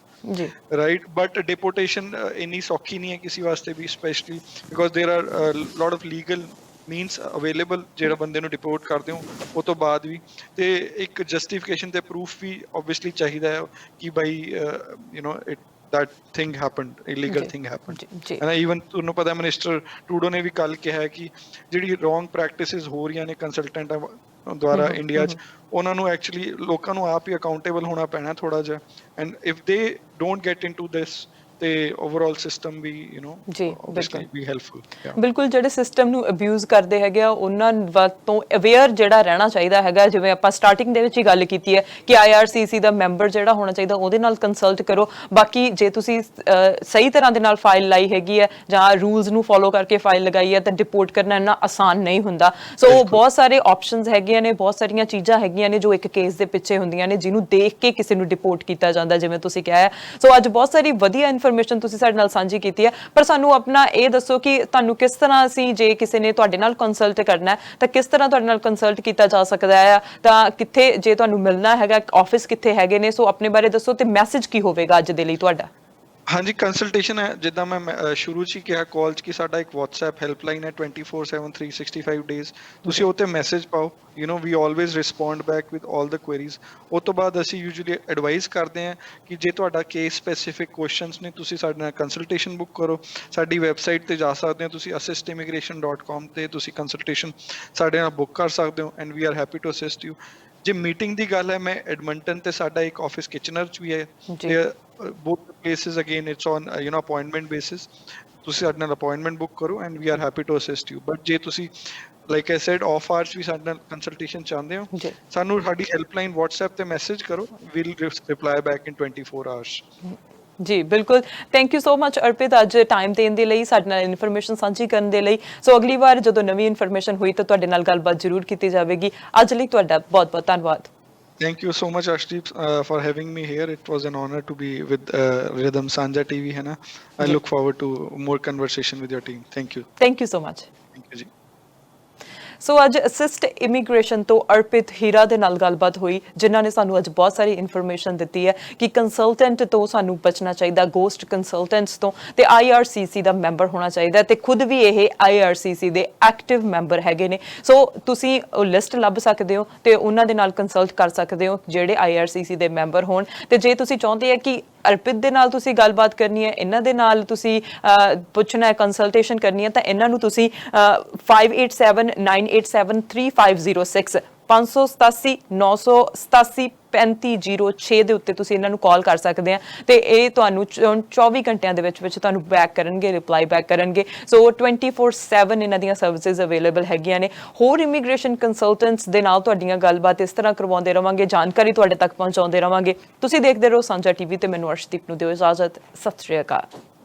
right. But deportation ਇੰਨੀ ਸੌਖੀ ਨਹੀਂ ਹੈ ਕਿਸੇ ਵਾਸਤੇ ਵੀ, specially because there are lot of legal means available ਜਿਹੜਾ ਬੰਦੇ ਨੂੰ ਡਿਪੋਰਟ ਕਰਦੇ ਹੋ ਉਹ ਤੋਂ ਬਾਅਦ ਵੀ। ਤੇ ਇੱਕ ਜਸਟੀਫਿਕੇਸ਼ਨ ਤੇ ਪ੍ਰੂਫ ਵੀ ਓਬਵੀਅਸਲੀ ਚਾਹੀਦਾ ਹੈ ਕਿ ਬਾਈ that thing happened, illegal thing happened, and even ਤੁਹਾਨੂੰ ਪਤਾ ਮਿਨਿਸਟਰ ਟਰੂਡੋ ਨੇ ਵੀ ਕੱਲ ਕਿਹਾ ਕਿ ਜਿਹੜੀ ਰੋਂਗ ਪ੍ਰੈਕਟਿਸਿਸ ਹੋ ਰਹੀਆਂ ਨੇ ਕੰਸਲਟੈਂਟਾਂ ਦੁਆਰਾ ਇੰਡੀਆ 'ਚ, ਉਹਨਾਂ ਨੂੰ ਐਕਚੁਅਲੀ ਲੋਕਾਂ ਨੂੰ ਆਪ ਹੀ ਅਕਾਊਂਟੇਬਲ ਹੋਣਾ ਪੈਣਾ ਥੋੜਾ ਜਿਹਾ। And if they don't get into ਦਿਸ ਤੇ ਓਵਰਆਲ ਸਿਸਟਮ ਵੀ ਵੀ ਹੈਲਪਫੁਲ। ਬਿਲਕੁਲ, ਜਿਹੜੇ ਸਿਸਟਮ ਨੂੰ ਅਬਿਊਜ਼ ਕਰਦੇ ਹੈਗੇ ਆ ਉਹਨਾਂ ਤੋਂ ਅਵੇਅਰ ਜਿਹੜਾ ਰਹਿਣਾ ਚਾਹੀਦਾ ਹੈਗਾ। ਜਿਵੇਂ ਆਪਾਂ ਸਟਾਰਟਿੰਗ ਦੇ ਵਿੱਚ ਹੀ ਗੱਲ ਕੀਤੀ ਹੈ ਕਿ IRCC ਦਾ ਮੈਂਬਰ ਜਿਹੜਾ ਹੋਣਾ ਚਾਹੀਦਾ, ਉਹਦੇ ਨਾਲ ਕੰਸਲਟ ਕਰੋ। ਬਾਕੀ ਜੇ ਤੁਸੀਂ ਸਹੀ ਤਰ੍ਹਾਂ ਦੇ ਨਾਲ ਫਾਈਲ ਲਾਈ ਹੈਗੀ ਹੈ ਜਾਂ ਰੂਲਸ ਨੂੰ ਫੋਲੋ ਕਰਕੇ ਫਾਈਲ ਲਗਾਈ ਹੈ ਤਾਂ ਡਿਪੋਰਟ ਕਰਨਾ ਇੰਨਾ ਆਸਾਨ ਨਹੀਂ ਹੁੰਦਾ। ਸੋ ਬਹੁਤ ਸਾਰੇ ਆਪਸ਼ਨਸ ਹੈਗੀਆਂ ਨੇ, ਬਹੁਤ ਸਾਰੀਆਂ ਚੀਜ਼ਾਂ ਹੈਗੀਆਂ ਨੇ ਜੋ ਇੱਕ ਕੇਸ ਦੇ ਪਿੱਛੇ ਹੁੰਦੀਆਂ ਨੇ, ਜਿਹਨੂੰ ਦੇਖ ਕੇ ਕਿਸੇ ਨੂੰ ਡਿਪੋਰਟ ਕੀਤਾ ਜਾਂਦਾ, ਜਿਵੇਂ ਤੁਸੀਂ ਕਿਹਾ ਹੈ। ਸੋ ਅੱਜ ਬਹੁਤ ਸਾਰੀ ਵਧੀਆ ਇਨਫੋਰਮੇਸ਼ਨ ਤੁਸੀਂ ਸਾਡੇ ਨਾਲ ਸਾਂਝੀ ਕੀਤੀ ਹੈ, ਪਰ ਸਾਨੂੰ ਆਪਣਾ ਇਹ ਦੱਸੋ ਕਿ ਤੁਹਾਨੂੰ ਕਿਸ ਤਰ੍ਹਾਂ ਅਸੀਂ, ਜੇ ਕਿਸੇ ਨੇ ਤੁਹਾਡੇ ਨਾਲ ਕੰਸਲਟ ਕਰਨਾ ਹੈ ਤਾਂ ਕਿਸ ਤਰ੍ਹਾਂ ਤੁਹਾਡੇ ਨਾਲ ਕੰਸਲਟ ਕੀਤਾ ਜਾ ਸਕਦਾ ਹੈ, ਤਾਂ ਕਿੱਥੇ ਜੇ ਤੁਹਾਨੂੰ ਮਿਲਣਾ ਹੈਗਾ, ਆਫਿਸ ਕਿੱਥੇ ਹੈਗੇ ਨੇ? ਸੋ ਆਪਣੇ ਬਾਰੇ ਦੱਸੋ ਤੇ ਮੈਸੇਜ ਕੀ ਹੋਵੇਗਾ ਅੱਜ ਦੇ ਲਈ ਤੁਹਾਡਾ? ਹਾਂਜੀ, ਕੰਸਲਟੇਸ਼ਨ ਹੈ ਜਿੱਦਾਂ ਮੈਂ ਸ਼ੁਰੂ 'ਚ ਹੀ ਕਿਹਾ ਕਾਲ 'ਚ ਕਿ ਸਾਡਾ ਇੱਕ WhatsApp ਹੈਲਪਲਾਈਨ ਹੈ 24/7 365 ਡੇਜ਼। ਤੁਸੀਂ ਉਹ 'ਤੇ ਮੈਸੇਜ ਪਾਓ, we always respond back with all the queries. ਉਹ ਤੋਂ ਬਾਅਦ ਅਸੀਂ ਯੂਜੂਲੀ ਐਡਵਾਈਜ਼ ਕਰਦੇ ਹਾਂ ਕਿ ਜੇ ਤੁਹਾਡਾ ਕੇਸ ਸਪੈਸੀਫਿਕ ਕੁਐਸਚਨਸ ਨੇ, ਤੁਸੀਂ ਸਾਡੇ ਨਾਲ ਕੰਸਲਟੇਸ਼ਨ ਬੁੱਕ ਕਰੋ। ਸਾਡੀ ਵੈਬਸਾਈਟ 'ਤੇ ਜਾ ਸਕਦੇ ਹੋ ਤੁਸੀਂ, assistimmigration.com 'ਤੇ ਤੁਸੀਂ ਕੰਸਲਟੇਸ਼ਨ ਸਾਡੇ ਨਾਲ ਬੁੱਕ ਕਰ ਸਕਦੇ ਹੋ and we are happy to assist you. ਜੇ ਮੀਟਿੰਗ ਦੀ ਗੱਲ ਹੈ, ਮੈਂ ਐਡਮੰਟਨ ਤੇ ਸਾਡਾ ਇੱਕ ਆਫਿਸ ਕਿਚਨਰ 'ਚ ਵੀ ਹੈ। both the places again it's on appointment basis. ਤੁਸੀਂ ਸਾਡੇ ਨਾਲ ਅਪਾਇੰਟਮੈਂਟ ਬੁੱਕ ਕਰੋ and we are happy to assist you. But ਜੇ ਤੁਸੀਂ like I said off hours ਵੀ ਸਾਡੇ ਨਾਲ ਕੰਸਲਟੇਸ਼ਨ ਚਾਹੁੰਦੇ ਹੋ, ਸਾਨੂੰ ਸਾਡੀ ਹੈਲਪਲਾਈਨ WhatsApp ਤੇ ਮੈਸੇਜ ਕਰੋ, we'll reply back in 24 hours. ਜੀ ਬਿਲਕੁਲ, thank you so much Arpit, ਅੱਜ ਟਾਈਮ ਦੇਣ ਦੇ ਲਈ, ਸਾਡੇ ਨਾਲ ਇਨਫੋਰਮੇਸ਼ਨ ਸਾਂਝੀ ਕਰਨ ਦੇ ਲਈ। ਸੋ ਅਗਲੀ ਵਾਰ ਜਦੋਂ ਨਵੀਂ ਇਨਫੋਰਮੇਸ਼ਨ ਹੋਈ ਤਾਂ ਤੁਹਾਡੇ ਨਾਲ ਗੱਲਬਾਤ ਜ਼ਰੂਰ ਕੀਤੀ ਜਾਵੇਗੀ। ਅੱਜ ਲਈ ਤੁਹਾਡਾ ਬਹੁਤ ਬਹੁਤ ਧੰਨਵਾਦ। Thank you so much, Ashdeep, for having me here. It was an honor to be with Rhythm Sanja TV, है ना? I look forward to more conversation with your team. Thank you. Thank you so much. Thank you, ji. ਸੋ ਅੱਜ assist immigration ਤੋਂ ਅਰਪਿਤ ਹੀਰਾ ਦੇ ਨਾਲ ਗੱਲਬਾਤ ਹੋਈ, ਜਿਨ੍ਹਾਂ ਨੇ ਸਾਨੂੰ ਅੱਜ ਬਹੁਤ ਸਾਰੀ ਇਨਫੋਰਮੇਸ਼ਨ ਦਿੱਤੀ ਹੈ ਕਿ ਕੰਸਲਟੈਂਟ ਤੋਂ ਸਾਨੂੰ ਬਚਣਾ ਚਾਹੀਦਾ, ਗੋਸਟ ਕੰਸਲਟੈਂਟਸ ਤੋਂ, ਤੇ IRCC ਦਾ ਮੈਂਬਰ ਹੋਣਾ ਚਾਹੀਦਾ ਤੇ ਖੁਦ ਵੀ ਇਹ IRCC ਦੇ ਐਕਟਿਵ ਮੈਂਬਰ ਹੈਗੇ ਨੇ। ਸੋ ਤੁਸੀਂ ਉਹ ਲਿਸਟ ਲੱਭ ਸਕਦੇ ਹੋ ਤੇ ਉਹਨਾਂ ਦੇ ਨਾਲ ਕੰਸਲਟ ਕਰ ਸਕਦੇ ਹੋ ਜਿਹੜੇ IRCC ਦੇ ਮੈਂਬਰ ਹੋਣ। ਤੇ ਜੇ ਤੁਸੀਂ ਚਾਹੁੰਦੇ ਆ ਕਿ ਅਰਪਿਤ ਦੇ ਨਾਲ ਤੁਸੀਂ ਗੱਲਬਾਤ ਕਰਨੀ ਹੈ, ਇਹਨਾਂ ਦੇ ਨਾਲ ਤੁਸੀਂ ਪੁੱਛਣਾ ਹੈ, ਕੰਸਲਟੇਸ਼ਨ ਕਰਨੀ ਹੈ, ਤਾਂ ਇਹਨਾਂ ਨੂੰ ਤੁਸੀਂ 5879873506 587 987 3506 ਦੇ ਉੱਤੇ ਤੁਸੀਂ ਇਹਨਾਂ ਨੂੰ ਕਾਲ ਕਰ ਸਕਦੇ ਆ ਤੇ ਇਹ ਤੁਹਾਨੂੰ 24 ਘੰਟਿਆਂ ਦੇ ਵਿੱਚ ਤੁਹਾਨੂੰ ਬੈਕ ਕਰਨਗੇ, ਰਿਪਲਾਈ ਬੈਕ ਕਰਨਗੇ। ਸੋ 24/7 ਇਹਨਾਂ ਦੀਆਂ ਸਰਵਿਸਿਜ਼ ਅਵੇਲੇਬਲ ਹੈਗੀਆਂ ਨੇ। ਹੋਰ ਇਮੀਗ੍ਰੇਸ਼ਨ ਕੰਸਲਟੈਂਟਸ ਦੇ ਨਾਲ ਤੁਹਾਡੀਆਂ ਗੱਲਬਾਤ ਇਸ ਤਰ੍ਹਾਂ ਕਰਵਾਉਂਦੇ ਰਵਾਂਗੇ, ਜਾਣਕਾਰੀ ਤੁਹਾਡੇ ਤੱਕ ਪਹੁੰਚਾਉਂਦੇ ਰਵਾਂਗੇ। ਤੁਸੀਂ ਦੇਖਦੇ ਰਹੋ ਸਾਂਝਾ TV ਤੇ ਮੈਨੂੰ ਅਰਸ਼ਦੀਪ ਨੂੰ ਦਿਓ ਇਜਾਜ਼ਤ। ਸਤਿ ਸ਼੍ਰੀ ਅਕਾਲ।